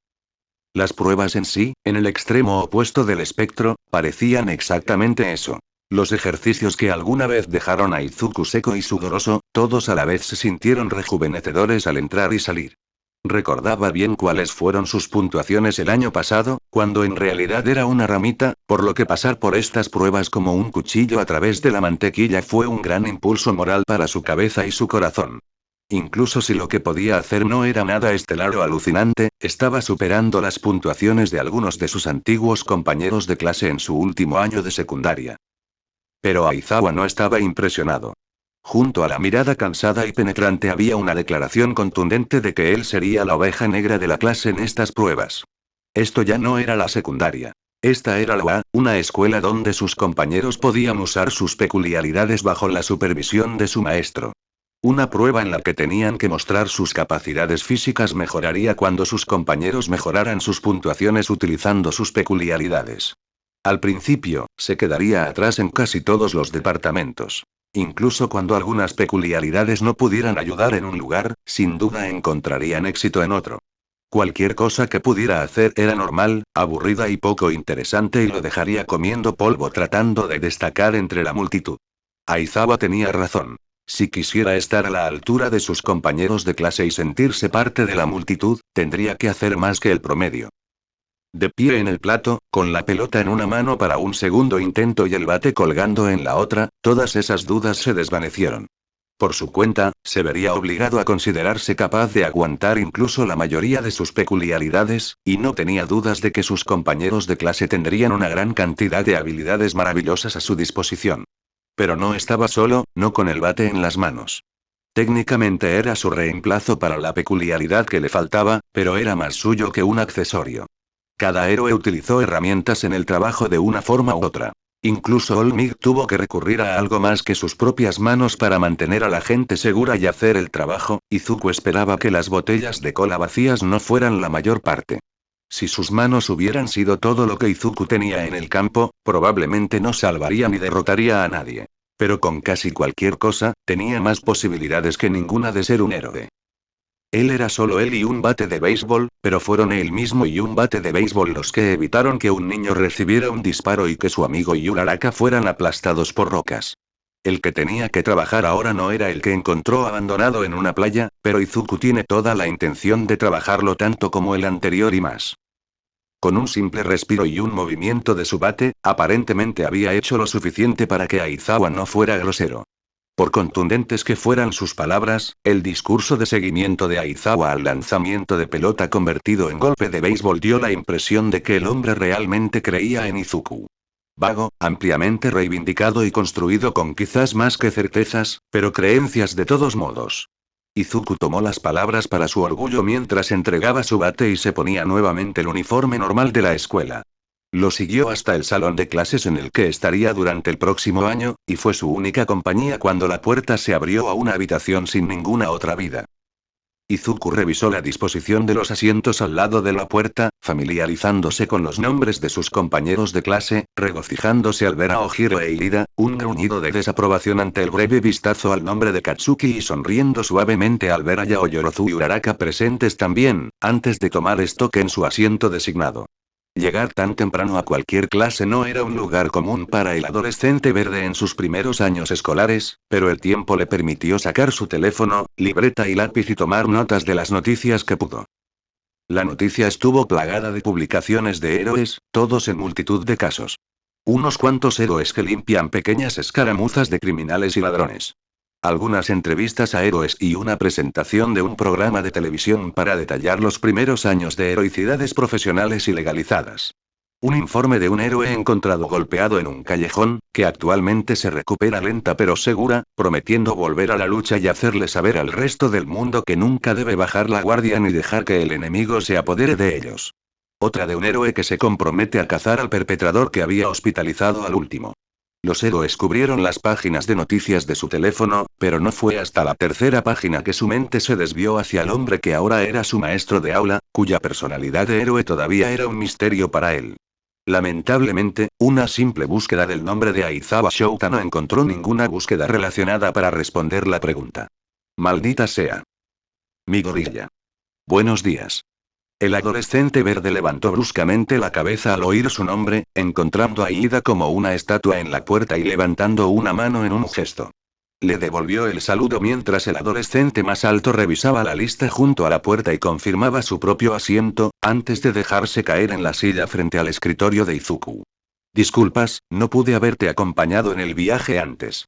Las pruebas en sí, en el extremo opuesto del espectro, parecían exactamente eso. Los ejercicios que alguna vez dejaron a Izuku seco y sudoroso, todos a la vez se sintieron rejuvenecedores al entrar y salir. Recordaba bien cuáles fueron sus puntuaciones el año pasado, cuando en realidad era una ramita, por lo que pasar por estas pruebas como un cuchillo a través de la mantequilla fue un gran impulso moral para su cabeza y su corazón. Incluso si lo que podía hacer no era nada estelar o alucinante, estaba superando las puntuaciones de algunos de sus antiguos compañeros de clase en su último año de secundaria. Pero Aizawa no estaba impresionado. Junto a la mirada cansada y penetrante había una declaración contundente de que él sería la oveja negra de la clase en estas pruebas. Esto ya no era la secundaria. Esta era la UA, una escuela donde sus compañeros podían usar sus peculiaridades bajo la supervisión de su maestro. Una prueba en la que tenían que mostrar sus capacidades físicas mejoraría cuando sus compañeros mejoraran sus puntuaciones utilizando sus peculiaridades. Al principio, se quedaría atrás en casi todos los departamentos. Incluso cuando algunas peculiaridades no pudieran ayudar en un lugar, sin duda encontrarían éxito en otro. Cualquier cosa que pudiera hacer era normal, aburrida y poco interesante y lo dejaría comiendo polvo tratando de destacar entre la multitud. Aizawa tenía razón. Si quisiera estar a la altura de sus compañeros de clase y sentirse parte de la multitud, tendría que hacer más que el promedio. De pie en el plato, con la pelota en una mano para un segundo intento y el bate colgando en la otra, todas esas dudas se desvanecieron. Por su cuenta, se vería obligado a considerarse capaz de aguantar incluso la mayoría de sus peculiaridades, y no tenía dudas de que sus compañeros de clase tendrían una gran cantidad de habilidades maravillosas a su disposición. Pero no estaba solo, no con el bate en las manos. Técnicamente era su reemplazo para la peculiaridad que le faltaba, pero era más suyo que un accesorio. Cada héroe utilizó herramientas en el trabajo de una forma u otra. Incluso Olmig tuvo que recurrir a algo más que sus propias manos para mantener a la gente segura y hacer el trabajo. Izuku esperaba que las botellas de cola vacías no fueran la mayor parte. Si sus manos hubieran sido todo lo que Izuku tenía en el campo, probablemente no salvaría ni derrotaría a nadie. Pero con casi cualquier cosa, tenía más posibilidades que ninguna de ser un héroe. Él era solo él y un bate de béisbol, pero fueron él mismo y un bate de béisbol los que evitaron que un niño recibiera un disparo y que su amigo y Uraraka fueran aplastados por rocas. El que tenía que trabajar ahora no era el que encontró abandonado en una playa, pero Izuku tiene toda la intención de trabajarlo tanto como el anterior y más. Con un simple respiro y un movimiento de su bate, aparentemente había hecho lo suficiente para que Aizawa no fuera grosero. Por contundentes que fueran sus palabras, el discurso de seguimiento de Aizawa al lanzamiento de pelota convertido en golpe de béisbol dio la impresión de que el hombre realmente creía en Izuku. Vago, ampliamente reivindicado y construido con quizás más que certezas, pero creencias de todos modos. Izuku tomó las palabras para su orgullo mientras entregaba su bate y se ponía nuevamente el uniforme normal de la escuela. Lo siguió hasta el salón de clases en el que estaría durante el próximo año, y fue su única compañía cuando la puerta se abrió a una habitación sin ninguna otra vida. Izuku revisó la disposición de los asientos al lado de la puerta, familiarizándose con los nombres de sus compañeros de clase, regocijándose al ver a Ojiro e Irida, un gruñido de desaprobación ante el breve vistazo al nombre de Katsuki y sonriendo suavemente al ver a Yaoyorozu y Uraraka presentes también, antes de tomar stock en su asiento designado. Llegar tan temprano a cualquier clase no era un lugar común para el adolescente verde en sus primeros años escolares, pero el tiempo le permitió sacar su teléfono, libreta y lápiz y tomar notas de las noticias que pudo. La noticia estuvo plagada de publicaciones de héroes, todos en multitud de casos. Unos cuantos héroes que limpian pequeñas escaramuzas de criminales y ladrones. Algunas entrevistas a héroes y una presentación de un programa de televisión para detallar los primeros años de heroicidades profesionales y legalizadas. Un informe de un héroe encontrado golpeado en un callejón, que actualmente se recupera lenta pero segura, prometiendo volver a la lucha y hacerle saber al resto del mundo que nunca debe bajar la guardia ni dejar que el enemigo se apodere de ellos. Otra de un héroe que se compromete a cazar al perpetrador que había hospitalizado al último. Los héroes cubrieron las páginas de noticias de su teléfono, pero no fue hasta la tercera página que su mente se desvió hacia el hombre que ahora era su maestro de aula, cuya personalidad de héroe todavía era un misterio para él. Lamentablemente, una simple búsqueda del nombre de Aizawa Shouta no encontró ninguna búsqueda relacionada para responder la pregunta. Maldita sea. Mi gorilla. Buenos días. El adolescente verde levantó bruscamente la cabeza al oír su nombre, encontrando a Ida como una estatua en la puerta y levantando una mano en un gesto. Le devolvió el saludo mientras el adolescente más alto revisaba la lista junto a la puerta y confirmaba su propio asiento, antes de dejarse caer en la silla frente al escritorio de Izuku. Disculpas, no pude haberte acompañado en el viaje antes.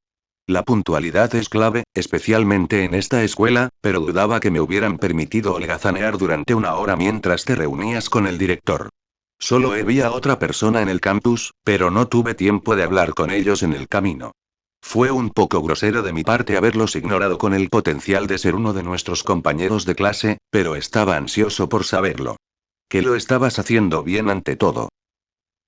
La puntualidad es clave, especialmente en esta escuela, pero dudaba que me hubieran permitido holgazanear durante una hora mientras te reunías con el director. Solo había otra persona en el campus, pero no tuve tiempo de hablar con ellos en el camino. Fue un poco grosero de mi parte haberlos ignorado con el potencial de ser uno de nuestros compañeros de clase, pero estaba ansioso por saberlo. Que lo estabas haciendo bien ante todo.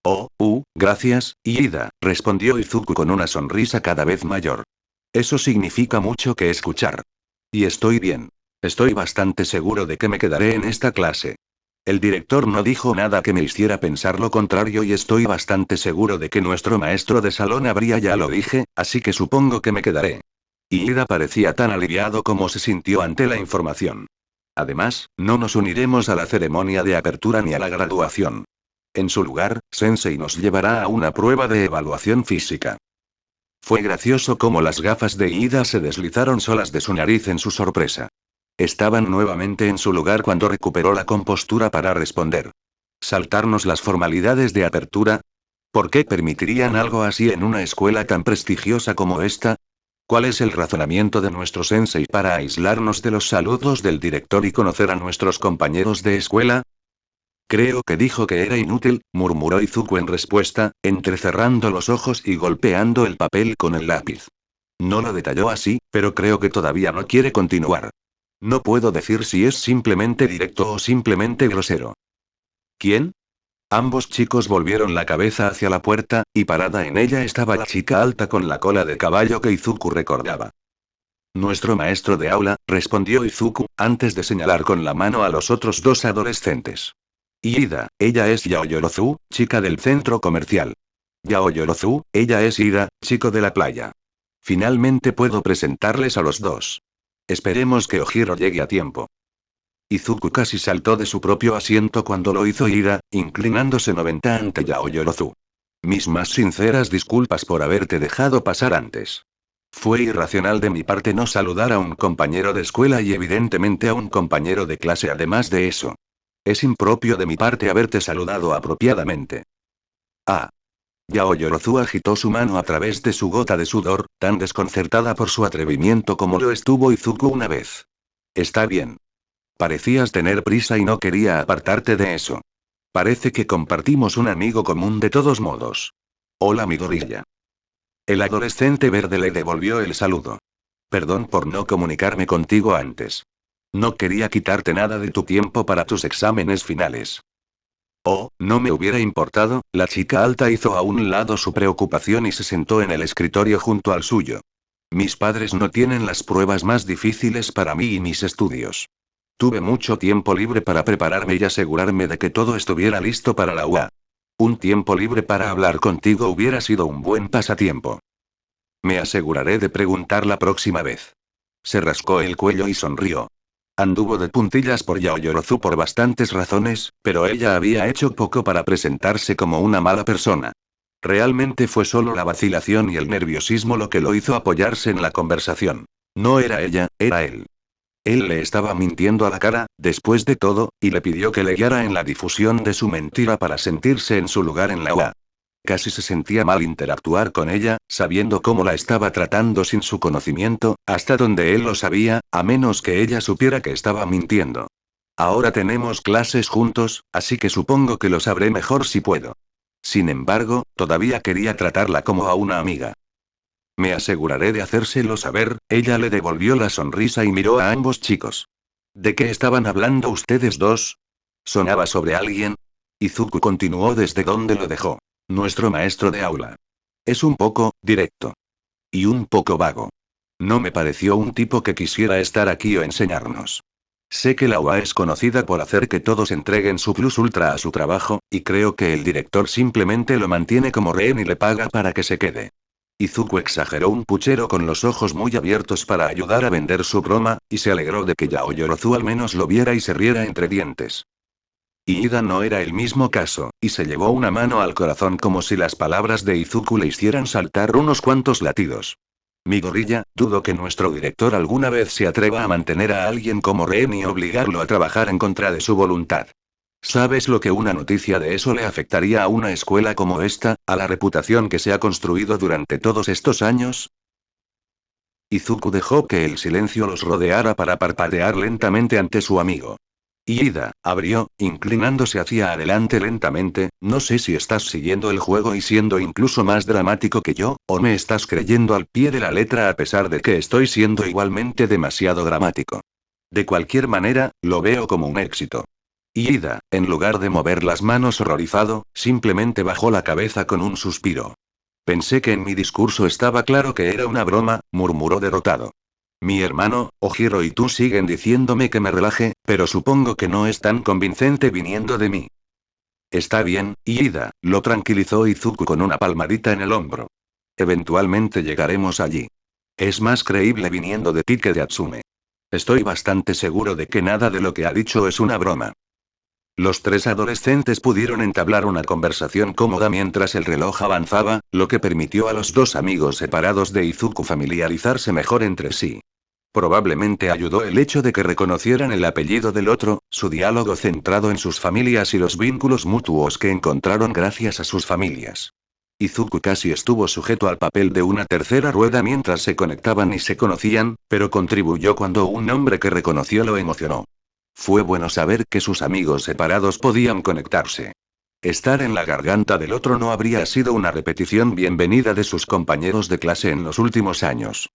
Oh, gracias, Ida, respondió Izuku con una sonrisa cada vez mayor. Eso significa mucho que escuchar. Y estoy bien. Estoy bastante seguro de que me quedaré en esta clase. El director no dijo nada que me hiciera pensar lo contrario y estoy bastante seguro de que nuestro maestro de salón habría ya lo dije, así que supongo que me quedaré. Ida parecía tan aliviado como se sintió ante la información. Además, no nos uniremos a la ceremonia de apertura ni a la graduación. En su lugar, Sensei nos llevará a una prueba de evaluación física. Fue gracioso cómo las gafas de Ida se deslizaron solas de su nariz en su sorpresa. Estaban nuevamente en su lugar cuando recuperó la compostura para responder. ¿Saltarnos las formalidades de apertura? ¿Por qué permitirían algo así en una escuela tan prestigiosa como esta? ¿Cuál es el razonamiento de nuestro sensei para aislarnos de los saludos del director y conocer a nuestros compañeros de escuela? Creo que dijo que era inútil, murmuró Izuku en respuesta, entrecerrando los ojos y golpeando el papel con el lápiz. No lo detalló así, pero creo que todavía no quiere continuar. No puedo decir si es simplemente directo o simplemente grosero. ¿Quién? Ambos chicos volvieron la cabeza hacia la puerta, y parada en ella estaba la chica alta con la cola de caballo que Izuku recordaba. Nuestro maestro de aula, respondió Izuku, antes de señalar con la mano a los otros dos adolescentes. Ida, ella es Yaoyorozu, chica del centro comercial. Yaoyorozu, ella es Ida, chico de la playa. Finalmente puedo presentarles a los dos. Esperemos que Ojiro llegue a tiempo. Izuku casi saltó de su propio asiento cuando lo hizo Ida, inclinándose 90 ante Yaoyorozu. Mis más sinceras disculpas por haberte dejado pasar antes. Fue irracional de mi parte no saludar a un compañero de escuela y evidentemente a un compañero de clase además de eso. Es impropio de mi parte haberte saludado apropiadamente. Ah. Yaoyorozu agitó su mano a través de su gota de sudor, tan desconcertada por su atrevimiento como lo estuvo Izuku una vez. Está bien. Parecías tener prisa y no quería apartarte de eso. Parece que compartimos un amigo común de todos modos. Hola Midoriya. El adolescente verde le devolvió el saludo. Perdón por no comunicarme contigo antes. No quería quitarte nada de tu tiempo para tus exámenes finales. Oh, no me hubiera importado, la chica alta hizo a un lado su preocupación y se sentó en el escritorio junto al suyo. Mis padres no tienen las pruebas más difíciles para mí y mis estudios. Tuve mucho tiempo libre para prepararme y asegurarme de que todo estuviera listo para la UA. Un tiempo libre para hablar contigo hubiera sido un buen pasatiempo. Me aseguraré de preguntar la próxima vez. Se rascó el cuello y sonrió. Anduvo de puntillas por Yaoyorozu por bastantes razones, pero ella había hecho poco para presentarse como una mala persona. Realmente fue solo la vacilación y el nerviosismo lo que lo hizo apoyarse en la conversación. No era ella, era él. Él le estaba mintiendo a la cara, después de todo, y le pidió que le guiara en la difusión de su mentira para sentirse en su lugar en la UA. Casi se sentía mal interactuar con ella, sabiendo cómo la estaba tratando sin su conocimiento, hasta donde él lo sabía, a menos que ella supiera que estaba mintiendo. Ahora tenemos clases juntos, así que supongo que lo sabré mejor si puedo. Sin embargo, todavía quería tratarla como a una amiga. Me aseguraré de hacérselo saber, ella le devolvió la sonrisa y miró a ambos chicos. ¿De qué estaban hablando ustedes dos? ¿Sonaba sobre alguien? Izuku continuó desde donde lo dejó. Nuestro maestro de aula. Es un poco directo. Y un poco vago. No me pareció un tipo que quisiera estar aquí o enseñarnos. Sé que la UA es conocida por hacer que todos entreguen su plus ultra a su trabajo, y creo que el director simplemente lo mantiene como rehén y le paga para que se quede. Izuku exageró un puchero con los ojos muy abiertos para ayudar a vender su broma, y se alegró de que Yaoyorozu al menos lo viera y se riera entre dientes. Y Ida no era el mismo caso, y se llevó una mano al corazón como si las palabras de Izuku le hicieran saltar unos cuantos latidos. Mi gorrilla, dudo que nuestro director alguna vez se atreva a mantener a alguien como rehén y obligarlo a trabajar en contra de su voluntad. ¿Sabes lo que una noticia de eso le afectaría a una escuela como esta, a la reputación que se ha construido durante todos estos años? Izuku dejó que el silencio los rodeara para parpadear lentamente ante su amigo. Y Ida, abrió, inclinándose hacia adelante lentamente, no sé si estás siguiendo el juego y siendo incluso más dramático que yo, o me estás creyendo al pie de la letra a pesar de que estoy siendo igualmente demasiado dramático. De cualquier manera, lo veo como un éxito. Y Ida, en lugar de mover las manos horrorizado, simplemente bajó la cabeza con un suspiro. Pensé que en mi discurso estaba claro que era una broma, murmuró derrotado. Mi hermano, Ojiro y tú siguen diciéndome que me relaje, pero supongo que no es tan convincente viniendo de mí. Está bien, Ida, lo tranquilizó Izuku con una palmadita en el hombro. Eventualmente llegaremos allí. Es más creíble viniendo de ti que de Atsume. Estoy bastante seguro de que nada de lo que ha dicho es una broma. Los tres adolescentes pudieron entablar una conversación cómoda mientras el reloj avanzaba, lo que permitió a los dos amigos separados de Izuku familiarizarse mejor entre sí. Probablemente ayudó el hecho de que reconocieran el apellido del otro, su diálogo centrado en sus familias y los vínculos mutuos que encontraron gracias a sus familias. Izuku casi estuvo sujeto al papel de una tercera rueda mientras se conectaban y se conocían, pero contribuyó cuando un nombre que reconoció lo emocionó. Fue bueno saber que sus amigos separados podían conectarse. Estar en la garganta del otro no habría sido una repetición bienvenida de sus compañeros de clase en los últimos años.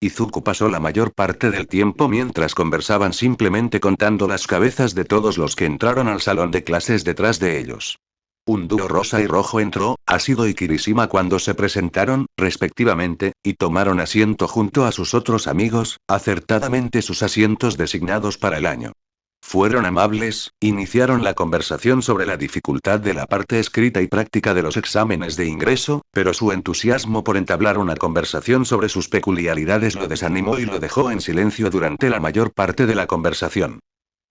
Izuku pasó la mayor parte del tiempo mientras conversaban simplemente contando las cabezas de todos los que entraron al salón de clases detrás de ellos. Un dúo rosa y rojo entró, Asido y Kirishima cuando se presentaron, respectivamente, y tomaron asiento junto a sus otros amigos, acertadamente sus asientos designados para el año. Fueron amables, iniciaron la conversación sobre la dificultad de la parte escrita y práctica de los exámenes de ingreso, pero su entusiasmo por entablar una conversación sobre sus peculiaridades lo desanimó y lo dejó en silencio durante la mayor parte de la conversación.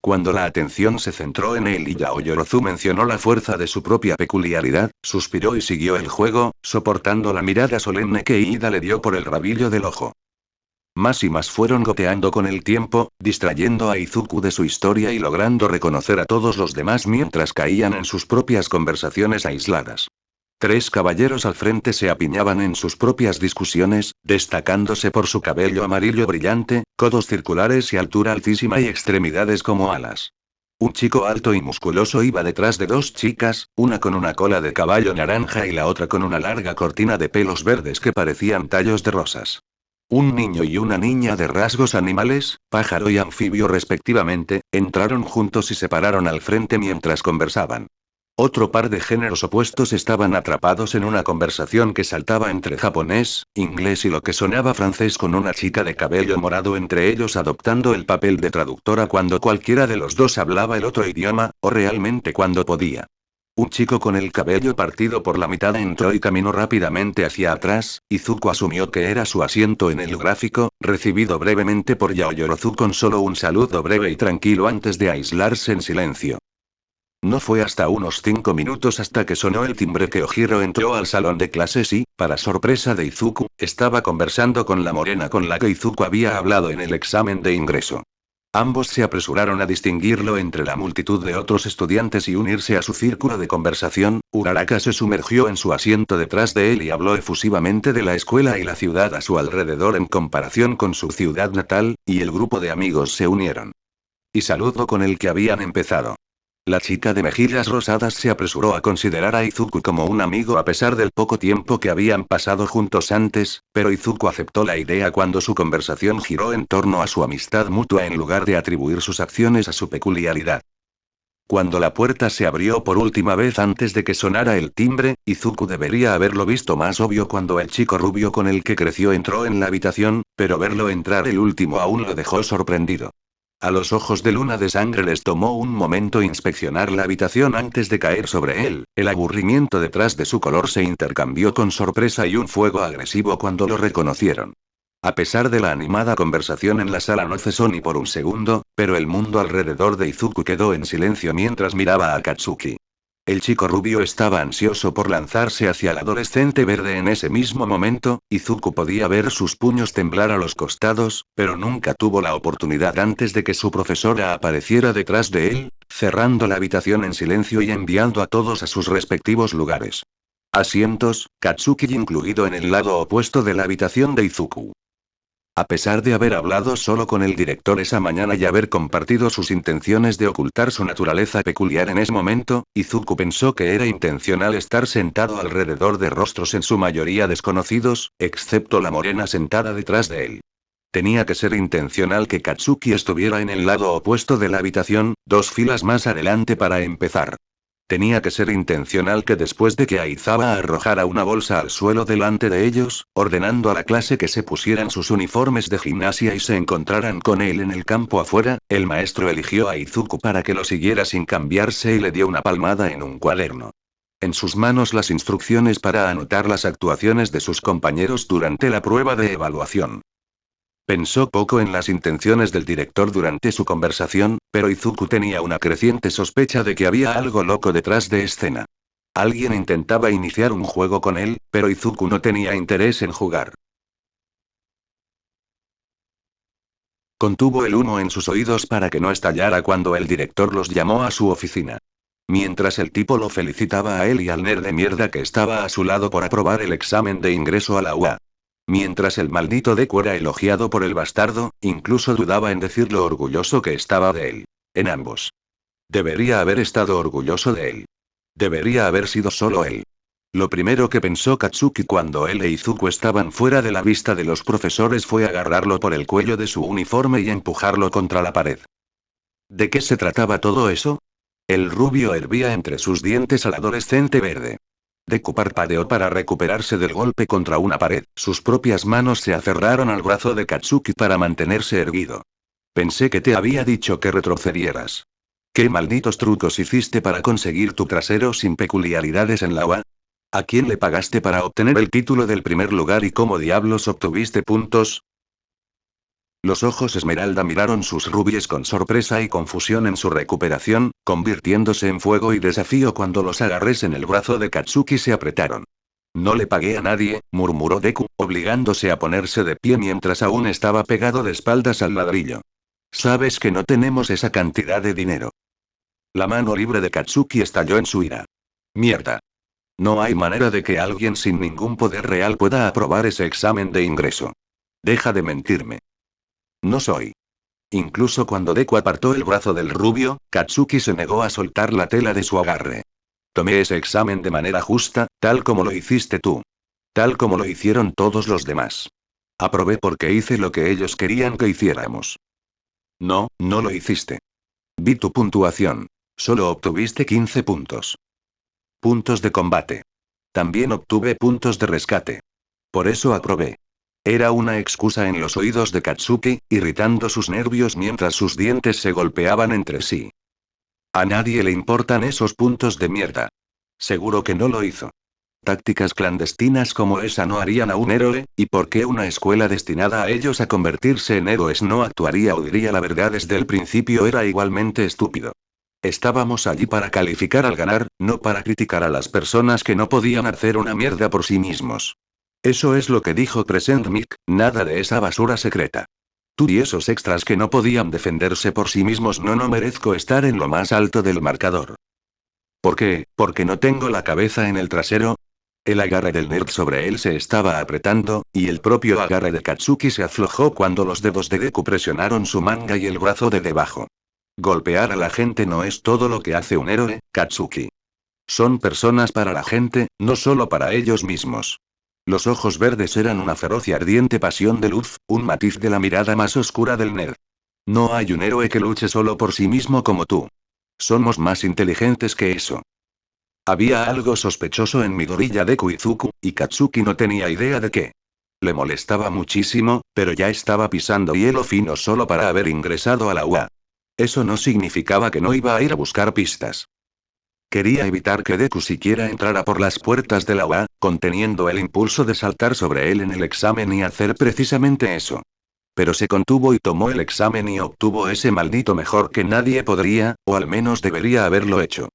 Cuando la atención se centró en él y Yaoyorozu mencionó la fuerza de su propia peculiaridad, suspiró y siguió el juego, soportando la mirada solemne que Ida le dio por el rabillo del ojo. Más y más fueron goteando con el tiempo, distrayendo a Izuku de su historia y logrando reconocer a todos los demás mientras caían en sus propias conversaciones aisladas. Tres caballeros al frente se apiñaban en sus propias discusiones, destacándose por su cabello amarillo brillante, codos circulares y altura altísima y extremidades como alas. Un chico alto y musculoso iba detrás de dos chicas, una con una cola de caballo naranja y la otra con una larga cortina de pelos verdes que parecían tallos de rosas. Un niño y una niña de rasgos animales, pájaro y anfibio respectivamente, entraron juntos y se pararon al frente mientras conversaban. Otro par de géneros opuestos estaban atrapados en una conversación que saltaba entre japonés, inglés y lo que sonaba francés con una chica de cabello morado entre ellos adoptando el papel de traductora cuando cualquiera de los dos hablaba el otro idioma, o realmente cuando podía. Un chico con el cabello partido por la mitad entró y caminó rápidamente hacia atrás. Izuku asumió que era su asiento en el gráfico, recibido brevemente por Yaoyorozu con solo un saludo breve y tranquilo antes de aislarse en silencio. No fue hasta unos 5 minutos hasta que sonó el timbre que Ojiro entró al salón de clases y, para sorpresa de Izuku, estaba conversando con la morena con la que Izuku había hablado en el examen de ingreso. Ambos se apresuraron a distinguirlo entre la multitud de otros estudiantes y unirse a su círculo de conversación. Uraraka se sumergió en su asiento detrás de él y habló efusivamente de la escuela y la ciudad a su alrededor en comparación con su ciudad natal, y el grupo de amigos se unieron. Y saludó con el que habían empezado. La chica de mejillas rosadas se apresuró a considerar a Izuku como un amigo a pesar del poco tiempo que habían pasado juntos antes, pero Izuku aceptó la idea cuando su conversación giró en torno a su amistad mutua en lugar de atribuir sus acciones a su peculiaridad. Cuando la puerta se abrió por última vez antes de que sonara el timbre, Izuku debería haberlo visto más obvio cuando el chico rubio con el que creció entró en la habitación, pero verlo entrar el último aún lo dejó sorprendido. A los ojos de Luna de Sangre les tomó un momento inspeccionar la habitación antes de caer sobre él. El aburrimiento detrás de su color se intercambió con sorpresa y un fuego agresivo cuando lo reconocieron. A pesar de la animada conversación en la sala no cesó ni por un segundo, pero el mundo alrededor de Izuku quedó en silencio mientras miraba a Katsuki. El chico rubio estaba ansioso por lanzarse hacia el adolescente verde en ese mismo momento. Izuku podía ver sus puños temblar a los costados, pero nunca tuvo la oportunidad antes de que su profesora apareciera detrás de él, cerrando la habitación en silencio y enviando a todos a sus respectivos lugares. Asientos, Katsuki incluido en el lado opuesto de la habitación de Izuku. A pesar de haber hablado solo con el director esa mañana y haber compartido sus intenciones de ocultar su naturaleza peculiar en ese momento, Izuku pensó que era intencional estar sentado alrededor de rostros en su mayoría desconocidos, excepto la morena sentada detrás de él. Tenía que ser intencional que Katsuki estuviera en el lado opuesto de la habitación, 2 filas más adelante para empezar. Tenía que ser intencional que después de que Aizawa arrojara una bolsa al suelo delante de ellos, ordenando a la clase que se pusieran sus uniformes de gimnasia y se encontraran con él en el campo afuera, el maestro eligió a Izuku para que lo siguiera sin cambiarse y le dio una palmada en un cuaderno. En sus manos las instrucciones para anotar las actuaciones de sus compañeros durante la prueba de evaluación. Pensó poco en las intenciones del director durante su conversación, pero Izuku tenía una creciente sospecha de que había algo loco detrás de escena. Alguien intentaba iniciar un juego con él, pero Izuku no tenía interés en jugar. Contuvo el humo en sus oídos para que no estallara cuando el director los llamó a su oficina. Mientras el tipo lo felicitaba a él y al nerd de mierda que estaba a su lado por aprobar el examen de ingreso a la UA. Mientras el maldito Deku era elogiado por el bastardo, incluso dudaba en decir lo orgulloso que estaba de él. En ambos. Debería haber estado orgulloso de él. Debería haber sido solo él. Lo primero que pensó Katsuki cuando él e Izuku estaban fuera de la vista de los profesores fue agarrarlo por el cuello de su uniforme y empujarlo contra la pared. ¿De qué se trataba todo eso? El rubio hervía entre sus dientes al adolescente verde. Deku parpadeó para recuperarse del golpe contra una pared. Sus propias manos se aferraron al brazo de Katsuki para mantenerse erguido. Pensé que te había dicho que retrocedieras. ¿Qué malditos trucos hiciste para conseguir tu trasero sin peculiaridades en la UA? ¿A quién le pagaste para obtener el título del primer lugar y cómo diablos obtuviste puntos? Los ojos Esmeralda miraron sus rubíes con sorpresa y confusión en su recuperación, convirtiéndose en fuego y desafío cuando los agarres en el brazo de Katsuki se apretaron. No le pagué a nadie, murmuró Deku, obligándose a ponerse de pie mientras aún estaba pegado de espaldas al ladrillo. Sabes que no tenemos esa cantidad de dinero. La mano libre de Katsuki estalló en su ira. Mierda. No hay manera de que alguien sin ningún poder real pueda aprobar ese examen de ingreso. Deja de mentirme. No soy. Incluso cuando Deku apartó el brazo del rubio, Katsuki se negó a soltar la tela de su agarre. Tomé ese examen de manera justa, tal como lo hiciste tú. Tal como lo hicieron todos los demás. Aprobé porque hice lo que ellos querían que hiciéramos. No, no lo hiciste. Vi tu puntuación. Solo obtuviste 15 puntos. Puntos de combate. También obtuve puntos de rescate. Por eso aprobé. Era una excusa en los oídos de Katsuki, irritando sus nervios mientras sus dientes se golpeaban entre sí. A nadie le importan esos puntos de mierda. Seguro que no lo hizo. Tácticas clandestinas como esa no harían a un héroe, ¿y por qué una escuela destinada a ellos a convertirse en héroes no actuaría o diría la verdad desde el principio? Era igualmente estúpido. Estábamos allí para calificar al ganar, no para criticar a las personas que no podían hacer una mierda por sí mismos. Eso es lo que dijo Crescent Mick, nada de esa basura secreta. Tú y esos extras que no podían defenderse por sí mismos. No merezco estar en lo más alto del marcador. ¿Por qué? ¿Porque no tengo la cabeza en el trasero? El agarre del nerd sobre él se estaba apretando, y el propio agarre de Katsuki se aflojó cuando los dedos de Deku presionaron su manga y el brazo de debajo. Golpear a la gente no es todo lo que hace un héroe, Katsuki. Son personas para la gente, no solo para ellos mismos. Los ojos verdes eran una feroz y ardiente pasión de luz, un matiz de la mirada más oscura del nerd. No hay un héroe que luche solo por sí mismo como tú. Somos más inteligentes que eso. Había algo sospechoso en Midoriya Deku Izuku, y Katsuki no tenía idea de qué. Le molestaba muchísimo, pero ya estaba pisando hielo fino solo para haber ingresado a la UA. Eso no significaba que no iba a ir a buscar pistas. Quería evitar que Deku siquiera entrara por las puertas de la UA, conteniendo el impulso de saltar sobre él en el examen y hacer precisamente eso. Pero se contuvo y tomó el examen y obtuvo ese maldito mejor que nadie podría, o al menos debería haberlo hecho.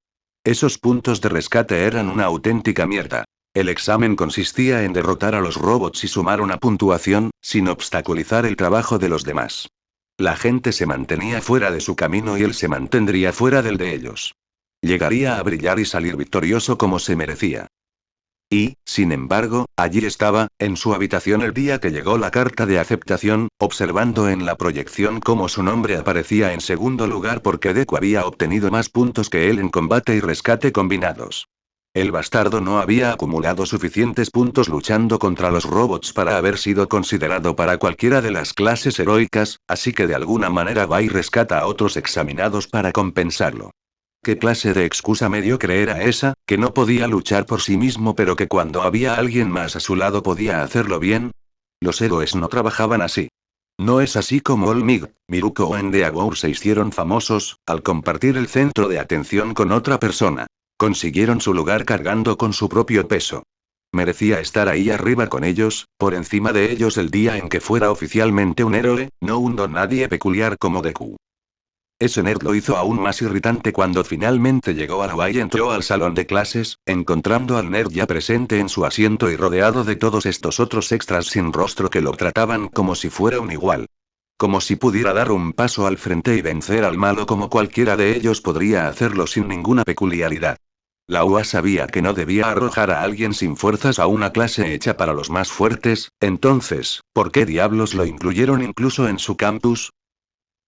Esos puntos de rescate eran una auténtica mierda. El examen consistía en derrotar a los robots y sumar una puntuación, sin obstaculizar el trabajo de los demás. La gente se mantenía fuera de su camino y él se mantendría fuera del de ellos. Llegaría a brillar y salir victorioso como se merecía. Y, sin embargo, allí estaba, en su habitación el día que llegó la carta de aceptación, observando en la proyección cómo su nombre aparecía en segundo lugar porque Deku había obtenido más puntos que él en combate y rescate combinados. El bastardo no había acumulado suficientes puntos luchando contra los robots para haber sido considerado para cualquiera de las clases heroicas, así que de alguna manera va y rescata a otros examinados para compensarlo. ¿Qué clase de excusa mediocre era esa, que no podía luchar por sí mismo pero que cuando había alguien más a su lado podía hacerlo bien? Los héroes no trabajaban así. No es así como Olmig, Miruko o Endeavor se hicieron famosos, al compartir el centro de atención con otra persona. Consiguieron su lugar cargando con su propio peso. Merecía estar ahí arriba con ellos, por encima de ellos el día en que fuera oficialmente un héroe, no un don nadie peculiar como Deku. Ese nerd lo hizo aún más irritante cuando finalmente llegó a la UA y entró al salón de clases, encontrando al nerd ya presente en su asiento y rodeado de todos estos otros extras sin rostro que lo trataban como si fuera un igual. Como si pudiera dar un paso al frente y vencer al malo como cualquiera de ellos podría hacerlo sin ninguna peculiaridad. La UA sabía que no debía arrojar a alguien sin fuerzas a una clase hecha para los más fuertes, entonces, ¿por qué diablos lo incluyeron incluso en su campus?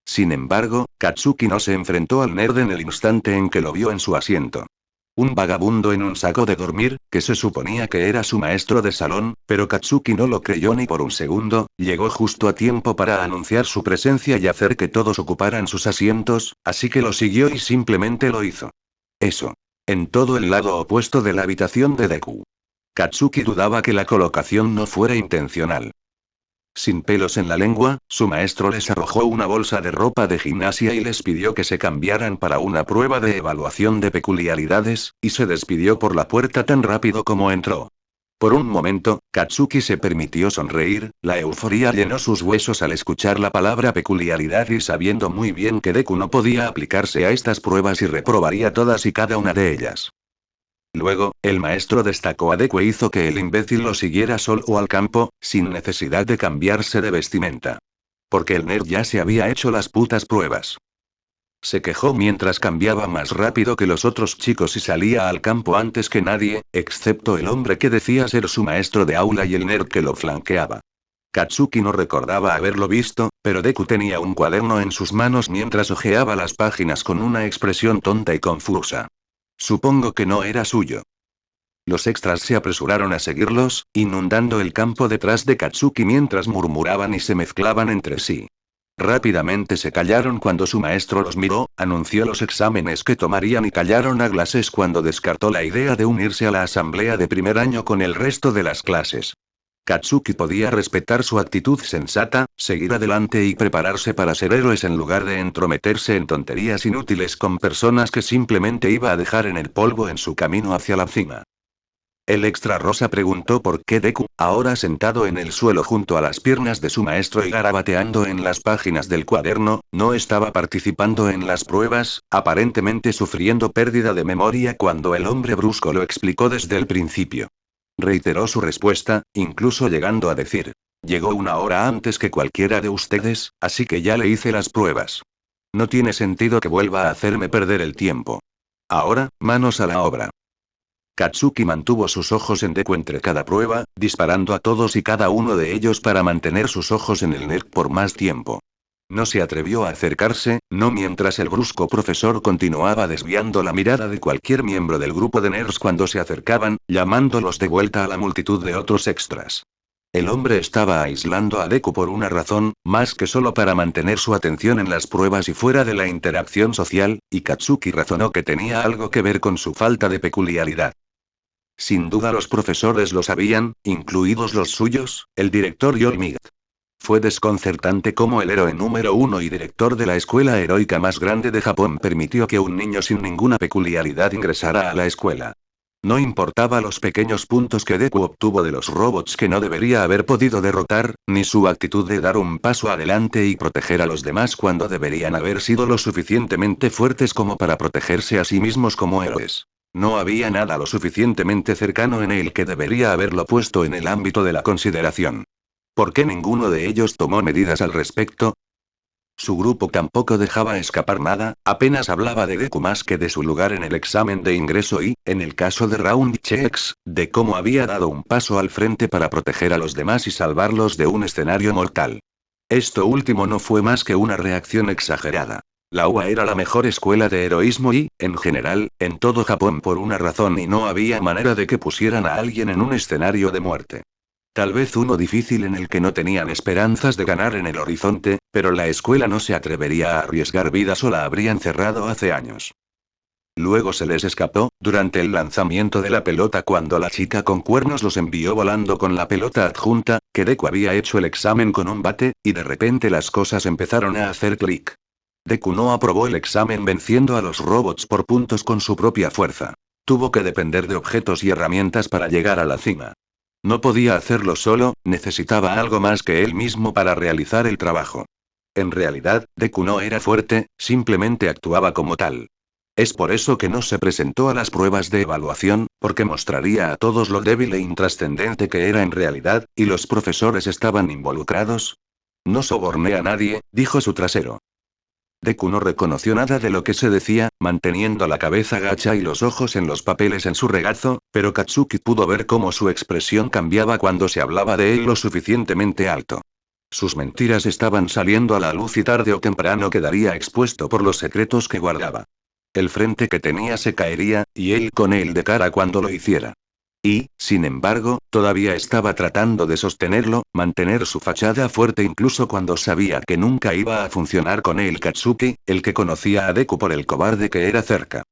Sin embargo, Katsuki no se enfrentó al nerd en el instante en que lo vio en su asiento. Un vagabundo en un saco de dormir, que se suponía que era su maestro de salón, pero Katsuki no lo creyó ni por un segundo, llegó justo a tiempo para anunciar su presencia y hacer que todos ocuparan sus asientos, así que lo siguió y simplemente lo hizo. Eso. En todo el lado opuesto de la habitación de Deku. Katsuki dudaba que la colocación no fuera intencional. Sin pelos en la lengua, su maestro les arrojó una bolsa de ropa de gimnasia y les pidió que se cambiaran para una prueba de evaluación de peculiaridades, y se despidió por la puerta tan rápido como entró. Por un momento, Katsuki se permitió sonreír, la euforía llenó sus huesos al escuchar la palabra peculiaridad y sabiendo muy bien que Deku no podía aplicarse a estas pruebas y reprobaría todas y cada una de ellas. Luego, el maestro destacó a Deku e hizo que el imbécil lo siguiera solo al campo, sin necesidad de cambiarse de vestimenta. Porque el nerd ya se había hecho las putas pruebas. Se quejó mientras cambiaba más rápido que los otros chicos y salía al campo antes que nadie, excepto el hombre que decía ser su maestro de aula y el nerd que lo flanqueaba. Katsuki no recordaba haberlo visto, pero Deku tenía un cuaderno en sus manos mientras hojeaba las páginas con una expresión tonta y confusa. Supongo que no era suyo. Los extras se apresuraron a seguirlos, inundando el campo detrás de Katsuki mientras murmuraban y se mezclaban entre sí. Rápidamente se callaron cuando su maestro los miró, anunció los exámenes que tomarían y callaron a glases cuando descartó la idea de unirse a la asamblea de primer año con el resto de las clases. Katsuki podía respetar su actitud sensata, seguir adelante y prepararse para ser héroes en lugar de entrometerse en tonterías inútiles con personas que simplemente iba a dejar en el polvo en su camino hacia la cima. El extra rosa preguntó por qué Deku, ahora sentado en el suelo junto a las piernas de su maestro y garabateando en las páginas del cuaderno, no estaba participando en las pruebas, aparentemente sufriendo pérdida de memoria cuando el hombre brusco lo explicó desde el principio. Reiteró su respuesta, incluso llegando a decir: llegó una hora antes que cualquiera de ustedes, así que ya le hice las pruebas. No tiene sentido que vuelva a hacerme perder el tiempo. Ahora, manos a la obra. Katsuki mantuvo sus ojos en Deku entre cada prueba, disparando a todos y cada uno de ellos para mantener sus ojos en el nerd por más tiempo. No se atrevió a acercarse, no mientras el brusco profesor continuaba desviando la mirada de cualquier miembro del grupo de nerds cuando se acercaban, llamándolos de vuelta a la multitud de otros extras. El hombre estaba aislando a Deku por una razón, más que solo para mantener su atención en las pruebas y fuera de la interacción social, y Katsuki razonó que tenía algo que ver con su falta de peculiaridad. Sin duda los profesores lo sabían, incluidos los suyos, el director y Olmig. Fue desconcertante cómo el héroe número 1 y director de la escuela heroica más grande de Japón permitió que un niño sin ninguna peculiaridad ingresara a la escuela. No importaba los pequeños puntos que Deku obtuvo de los robots que no debería haber podido derrotar, ni su actitud de dar un paso adelante y proteger a los demás cuando deberían haber sido lo suficientemente fuertes como para protegerse a sí mismos como héroes. No había nada lo suficientemente cercano en él que debería haberlo puesto en el ámbito de la consideración. ¿Por qué ninguno de ellos tomó medidas al respecto? Su grupo tampoco dejaba escapar nada, apenas hablaba de Deku más que de su lugar en el examen de ingreso y, en el caso de Round Checks, de cómo había dado un paso al frente para proteger a los demás y salvarlos de un escenario mortal. Esto último no fue más que una reacción exagerada. La UA era la mejor escuela de heroísmo y, en general, en todo Japón por una razón y no había manera de que pusieran a alguien en un escenario de muerte. Tal vez uno difícil en el que no tenían esperanzas de ganar en el horizonte, pero la escuela no se atrevería a arriesgar vidas o la habrían cerrado hace años. Luego se les escapó, durante el lanzamiento de la pelota cuando la chica con cuernos los envió volando con la pelota adjunta, que Deku había hecho el examen con un bate, y de repente las cosas empezaron a hacer clic. Deku no aprobó el examen venciendo a los robots por puntos con su propia fuerza. Tuvo que depender de objetos y herramientas para llegar a la cima. No podía hacerlo solo, necesitaba algo más que él mismo para realizar el trabajo. En realidad, Deku no era fuerte, simplemente actuaba como tal. Es por eso que no se presentó a las pruebas de evaluación, porque mostraría a todos lo débil e intrascendente que era en realidad, y los profesores estaban involucrados. No soborné a nadie, dijo su trasero. Deku no reconoció nada de lo que se decía, manteniendo la cabeza gacha y los ojos en los papeles en su regazo, pero Katsuki pudo ver cómo su expresión cambiaba cuando se hablaba de él lo suficientemente alto. Sus mentiras estaban saliendo a la luz y tarde o temprano quedaría expuesto por los secretos que guardaba. El frente que tenía se caería, y él con él de cara cuando lo hiciera. Y, sin embargo, todavía estaba tratando de sostenerlo, mantener su fachada fuerte incluso cuando sabía que nunca iba a funcionar con él Katsuki, el que conocía a Deku por el cobarde que era cerca.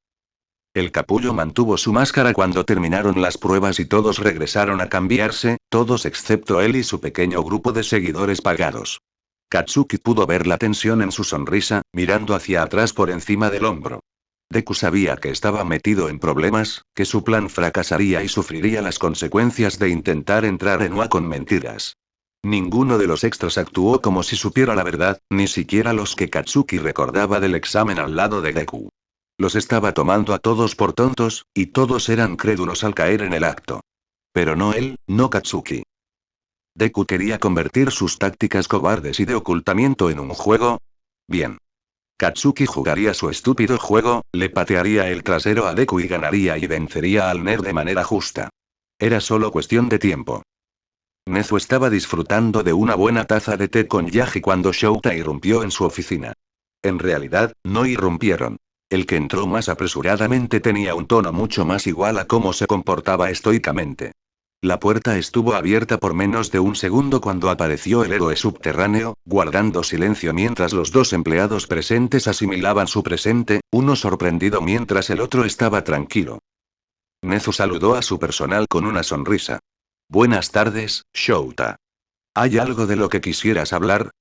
El capullo mantuvo su máscara cuando terminaron las pruebas y todos regresaron a cambiarse, todos excepto él y su pequeño grupo de seguidores pagados. Katsuki pudo ver la tensión en su sonrisa, mirando hacia atrás por encima del hombro. Deku sabía que estaba metido en problemas, que su plan fracasaría y sufriría las consecuencias de intentar entrar en UA con mentiras. Ninguno de los extras actuó como si supiera la verdad, ni siquiera los que Katsuki recordaba del examen al lado de Deku. Los estaba tomando a todos por tontos, y todos eran crédulos al caer en el acto. Pero no él, no Katsuki. ¿Deku quería convertir sus tácticas cobardes y de ocultamiento en un juego? Bien. Katsuki jugaría su estúpido juego, le patearía el trasero a Deku y ganaría y vencería al nerd de manera justa. Era solo cuestión de tiempo. Nezu estaba disfrutando de una buena taza de té con Yaji cuando Shouta irrumpió en su oficina. En realidad, no irrumpieron. El que entró más apresuradamente tenía un tono mucho más igual a cómo se comportaba estoicamente. La puerta estuvo abierta por menos de un segundo cuando apareció el héroe subterráneo, guardando silencio mientras los dos empleados presentes asimilaban su presente, uno sorprendido mientras el otro estaba tranquilo. Nezu saludó a su personal con una sonrisa. Buenas tardes, Shouta. ¿Hay algo de lo que quisieras hablar?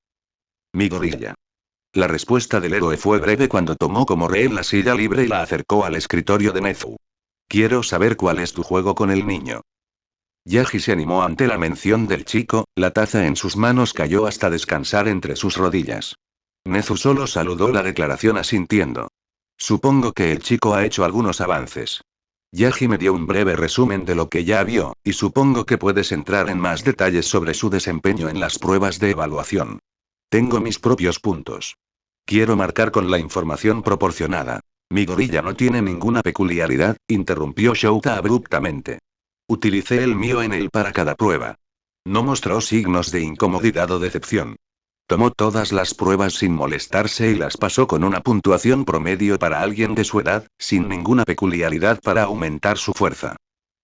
Mi gorilla. La respuesta del héroe fue breve cuando tomó como rehén la silla libre y la acercó al escritorio de Nezu. Quiero saber cuál es tu juego con el niño. Yaji se animó ante la mención del chico, la taza en sus manos cayó hasta descansar entre sus rodillas. Nezu solo saludó la declaración asintiendo. Supongo que el chico ha hecho algunos avances. Yaji me dio un breve resumen de lo que ya vio, y supongo que puedes entrar en más detalles sobre su desempeño en las pruebas de evaluación. Tengo mis propios puntos. Quiero marcar con la información proporcionada. Mi gorilla no tiene ninguna peculiaridad, interrumpió Shouta abruptamente. Utilicé el mío en él para cada prueba. No mostró signos de incomodidad o decepción. Tomó todas las pruebas sin molestarse y las pasó con una puntuación promedio para alguien de su edad, sin ninguna peculiaridad para aumentar su fuerza.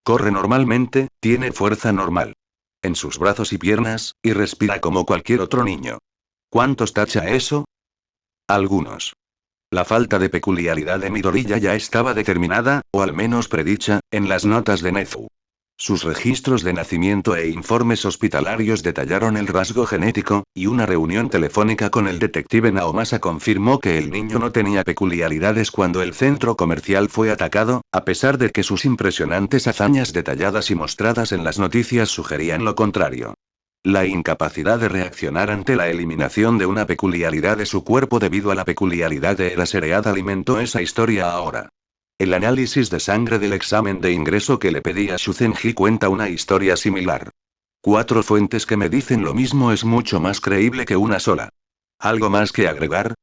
Corre normalmente, tiene fuerza normal en sus brazos y piernas, y respira como cualquier otro niño. ¿Cuántos tacha eso? Algunos. La falta de peculiaridad de mi gorilla ya estaba determinada, o al menos predicha, en las notas de Nezu. Sus registros de nacimiento e informes hospitalarios detallaron el rasgo genético, y una reunión telefónica con el detective Naomasa confirmó que el niño no tenía peculiaridades cuando el centro comercial fue atacado, a pesar de que sus impresionantes hazañas detalladas y mostradas en las noticias sugerían lo contrario. La incapacidad de reaccionar ante la eliminación de una peculiaridad de su cuerpo debido a la peculiaridad de Eraserhead alimentó esa historia ahora. El análisis de sangre del examen de ingreso que le pedí a Shuzenji cuenta una historia similar. 4 fuentes que me dicen lo mismo es mucho más creíble que una sola. ¿Algo más que agregar?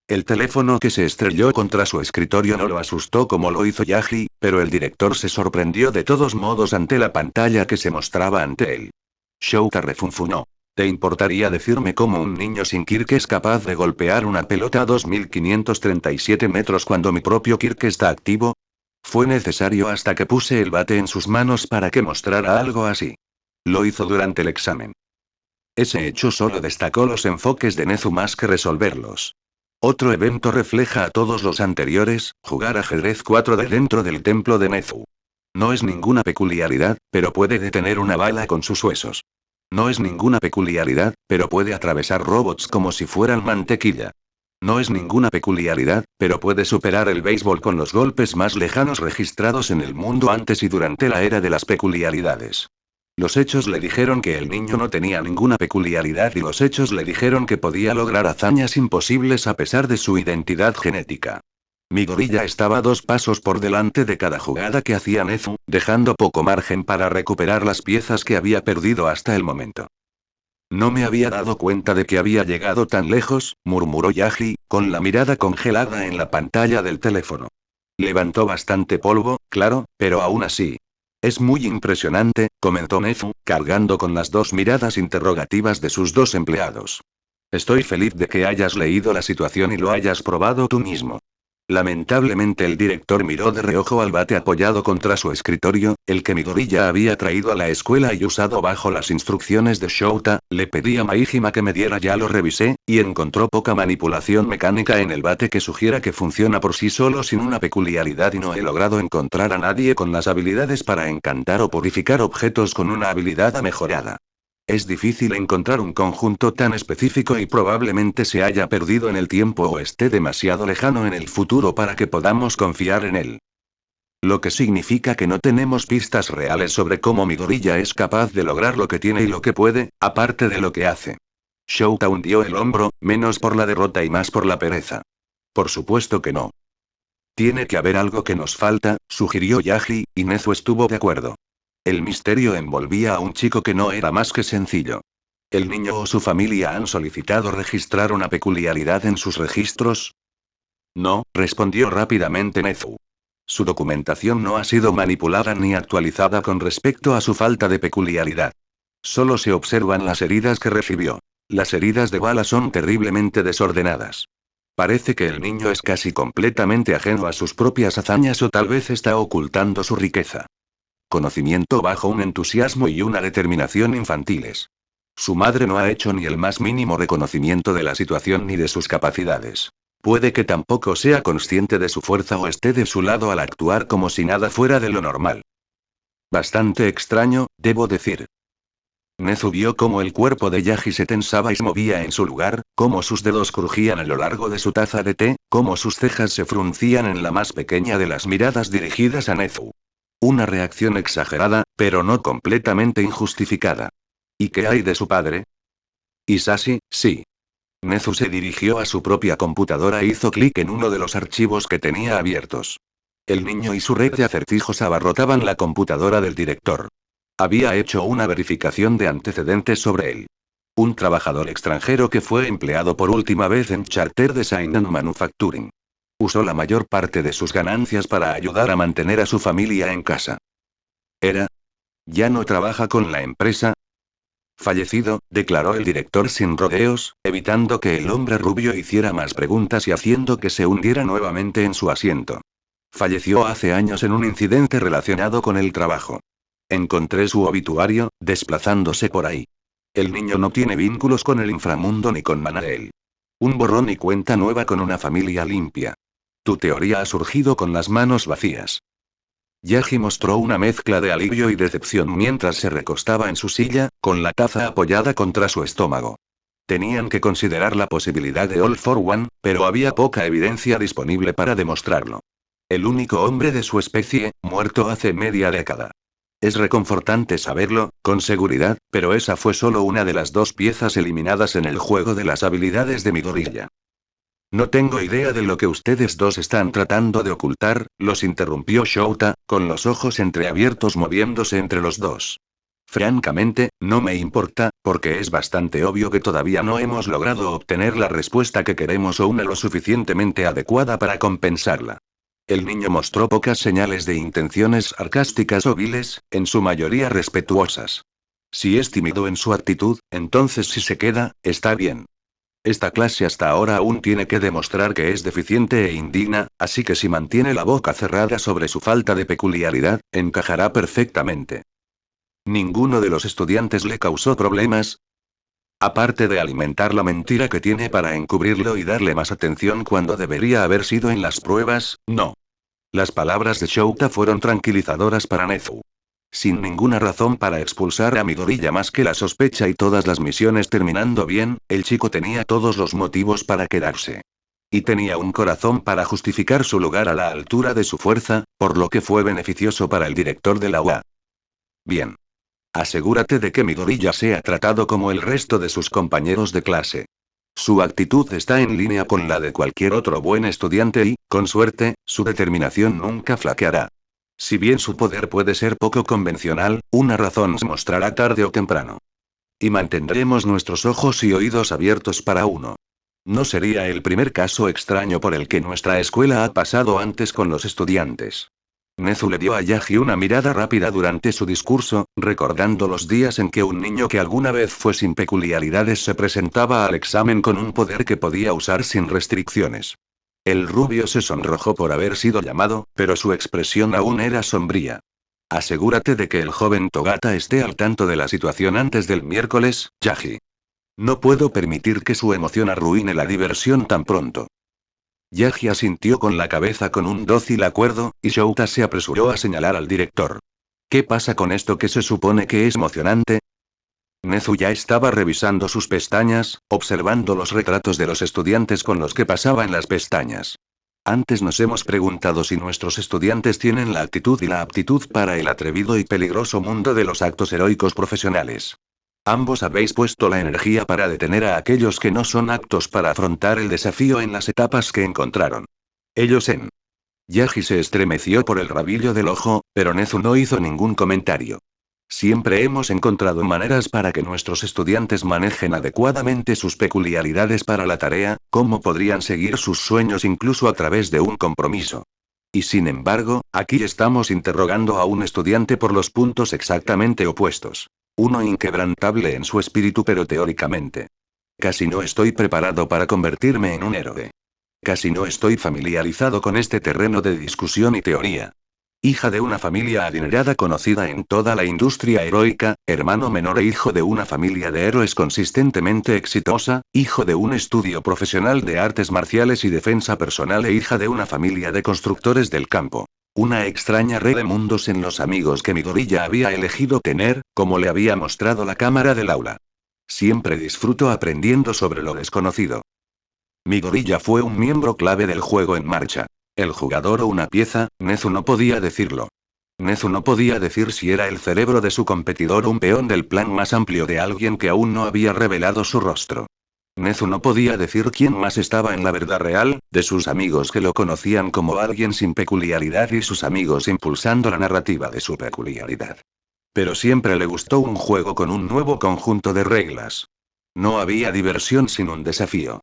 El teléfono que se estrelló contra su escritorio no lo asustó como lo hizo Yaji, pero el director se sorprendió de todos modos ante la pantalla que se mostraba ante él. Shouta refunfuñó. ¿Te importaría decirme cómo un niño sin Kirk es capaz de golpear una pelota a 2537 metros cuando mi propio Kirk está activo? Fue necesario hasta que puse el bate en sus manos para que mostrara algo así. Lo hizo durante el examen. Ese hecho solo destacó los enfoques de Nezu más que resolverlos. Otro evento refleja a todos los anteriores, jugar ajedrez 4D dentro del templo de Nezu. No es ninguna peculiaridad, pero puede detener una bala con sus huesos. No es ninguna peculiaridad, pero puede atravesar robots como si fueran mantequilla. No es ninguna peculiaridad, pero puede superar el béisbol con los golpes más lejanos registrados en el mundo antes y durante la era de las peculiaridades. Los hechos le dijeron que el niño no tenía ninguna peculiaridad y los hechos le dijeron que podía lograr hazañas imposibles a pesar de su identidad genética. Mi gorilla estaba 2 pasos por delante de cada jugada que hacía Nezu, dejando poco margen para recuperar las piezas que había perdido hasta el momento. No me había dado cuenta de que había llegado tan lejos, murmuró Yaji, con la mirada congelada en la pantalla del teléfono. Levantó bastante polvo, claro, pero aún así. Es muy impresionante, comentó Nezu, cargando con las 2 miradas interrogativas de sus 2 empleados. Estoy feliz de que hayas leído la situación y lo hayas probado tú mismo. Lamentablemente el director miró de reojo al bate apoyado contra su escritorio, el que mi gorilla había traído a la escuela y usado bajo las instrucciones de Shouta. Le pedí a Maihima que me diera, ya lo revisé, y encontró poca manipulación mecánica en el bate que sugiera que funciona por sí solo sin una peculiaridad y no he logrado encontrar a nadie con las habilidades para encantar o purificar objetos con una habilidad mejorada. Es difícil encontrar un conjunto tan específico y probablemente se haya perdido en el tiempo o esté demasiado lejano en el futuro para que podamos confiar en él. Lo que significa que no tenemos pistas reales sobre cómo mi gorilla es capaz de lograr lo que tiene y lo que puede, aparte de lo que hace. Shouta hundió el hombro, menos por la derrota y más por la pereza. Por supuesto que no. Tiene que haber algo que nos falta, sugirió Yaji, y Nezu estuvo de acuerdo. El misterio envolvía a un chico que no era más que sencillo. ¿El niño o su familia han solicitado registrar una peculiaridad en sus registros? No, respondió rápidamente Nezu. Su documentación no ha sido manipulada ni actualizada con respecto a su falta de peculiaridad. Solo se observan las heridas que recibió. Las heridas de bala son terriblemente desordenadas. Parece que el niño es casi completamente ajeno a sus propias hazañas o tal vez está ocultando su riqueza. Conocimiento bajo un entusiasmo y una determinación infantiles. Su madre no ha hecho ni el más mínimo reconocimiento de la situación ni de sus capacidades. Puede que tampoco sea consciente de su fuerza o esté de su lado al actuar como si nada fuera de lo normal. Bastante extraño, debo decir. Nezu vio cómo el cuerpo de Yaji se tensaba y se movía en su lugar, cómo sus dedos crujían a lo largo de su taza de té, cómo sus cejas se fruncían en la más pequeña de las miradas dirigidas a Nezu. Una reacción exagerada, pero no completamente injustificada. ¿Y qué hay de su padre? Isashi, sí. Nezu se dirigió a su propia computadora e hizo clic en uno de los archivos que tenía abiertos. El niño y su red de acertijos abarrotaban la computadora del director. Había hecho una verificación de antecedentes sobre él. Un trabajador extranjero que fue empleado por última vez en Charter Design and Manufacturing. Usó la mayor parte de sus ganancias para ayudar a mantener a su familia en casa. ¿Ya no trabaja con la empresa? Fallecido, declaró el director sin rodeos, evitando que el hombre rubio hiciera más preguntas y haciendo que se hundiera nuevamente en su asiento. Falleció hace años en un incidente relacionado con el trabajo. Encontré su obituario, desplazándose por ahí. El niño no tiene vínculos con el inframundo ni con Manael. Un borrón y cuenta nueva con una familia limpia. Tu teoría ha surgido con las manos vacías. Yaji mostró una mezcla de alivio y decepción mientras se recostaba en su silla, con la taza apoyada contra su estómago. Tenían que considerar la posibilidad de All for One, pero había poca evidencia disponible para demostrarlo. El único hombre de su especie, muerto hace media década. Es reconfortante saberlo, con seguridad, pero esa fue solo una de las 2 piezas eliminadas en el juego de las habilidades de Midoriya. No tengo idea de lo que ustedes dos están tratando de ocultar, los interrumpió Shouta, con los ojos entreabiertos moviéndose entre los dos. Francamente, no me importa, porque es bastante obvio que todavía no hemos logrado obtener la respuesta que queremos o una lo suficientemente adecuada para compensarla. El niño mostró pocas señales de intenciones sarcásticas o viles, en su mayoría respetuosas. Si es tímido en su actitud, entonces si se queda, está bien. Esta clase hasta ahora aún tiene que demostrar que es deficiente e indigna, así que si mantiene la boca cerrada sobre su falta de peculiaridad, encajará perfectamente. ¿Ninguno de los estudiantes le causó problemas? Aparte de alimentar la mentira que tiene para encubrirlo y darle más atención cuando debería haber sido en las pruebas, no. Las palabras de Shouta fueron tranquilizadoras para Nezu. Sin ninguna razón para expulsar a Midoriya más que la sospecha y todas las misiones terminando bien, el chico tenía todos los motivos para quedarse. Y tenía un corazón para justificar su lugar a la altura de su fuerza, por lo que fue beneficioso para el director de la UA. Bien. Asegúrate de que Midoriya sea tratado como el resto de sus compañeros de clase. Su actitud está en línea con la de cualquier otro buen estudiante y, con suerte, su determinación nunca flaqueará. Si bien su poder puede ser poco convencional, una razón se mostrará tarde o temprano. Y mantendremos nuestros ojos y oídos abiertos para uno. No sería el primer caso extraño por el que nuestra escuela ha pasado antes con los estudiantes. Nezu le dio a Yaji una mirada rápida durante su discurso, recordando los días en que un niño que alguna vez fue sin peculiaridades se presentaba al examen con un poder que podía usar sin restricciones. El rubio se sonrojó por haber sido llamado, pero su expresión aún era sombría. Asegúrate de que el joven Togata esté al tanto de la situación antes del miércoles, Yaji. No puedo permitir que su emoción arruine la diversión tan pronto. Yaji asintió con la cabeza con un dócil acuerdo, y Shouta se apresuró a señalar al director. ¿Qué pasa con esto que se supone que es emocionante? Nezu ya estaba revisando sus pestañas, observando los retratos de los estudiantes con los que pasaba en las pestañas. Antes nos hemos preguntado si nuestros estudiantes tienen la actitud y la aptitud para el atrevido y peligroso mundo de los actos heroicos profesionales. Ambos habéis puesto la energía para detener a aquellos que no son aptos para afrontar el desafío en las etapas que encontraron. Ellos en. Yaji se estremeció por el rabillo del ojo, pero Nezu no hizo ningún comentario. Siempre hemos encontrado maneras para que nuestros estudiantes manejen adecuadamente sus peculiaridades para la tarea, cómo podrían seguir sus sueños incluso a través de un compromiso. Y sin embargo, aquí estamos interrogando a un estudiante por los puntos exactamente opuestos. Uno inquebrantable en su espíritu pero teóricamente. Casi no estoy preparado para convertirme en un héroe. Casi no estoy familiarizado con este terreno de discusión y teoría. Hija de una familia adinerada conocida en toda la industria heroica, hermano menor e hijo de una familia de héroes consistentemente exitosa, hijo de un estudio profesional de artes marciales y defensa personal e hija de una familia de constructores del campo. Una extraña red de mundos en los amigos que Midoriya había elegido tener, como le había mostrado la cámara del aula. Siempre disfruto aprendiendo sobre lo desconocido. Midoriya fue un miembro clave del juego en marcha. El jugador o una pieza, Nezu no podía decirlo. Nezu no podía decir si era el cerebro de su competidor o un peón del plan más amplio de alguien que aún no había revelado su rostro. Nezu no podía decir quién más estaba en la verdad real, de sus amigos que lo conocían como alguien sin peculiaridad y sus amigos impulsando la narrativa de su peculiaridad. Pero siempre le gustó un juego con un nuevo conjunto de reglas. No había diversión sin un desafío.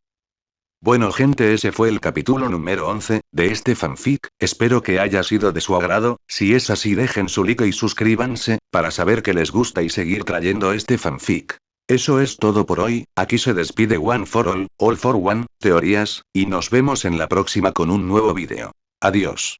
Bueno gente, ese fue el capítulo número 11, de este fanfic, espero que haya sido de su agrado, si es así dejen su like y suscríbanse, para saber que les gusta y seguir trayendo este fanfic. Eso es todo por hoy, aquí se despide One for All for One, teorías, y nos vemos en la próxima con un nuevo vídeo. Adiós.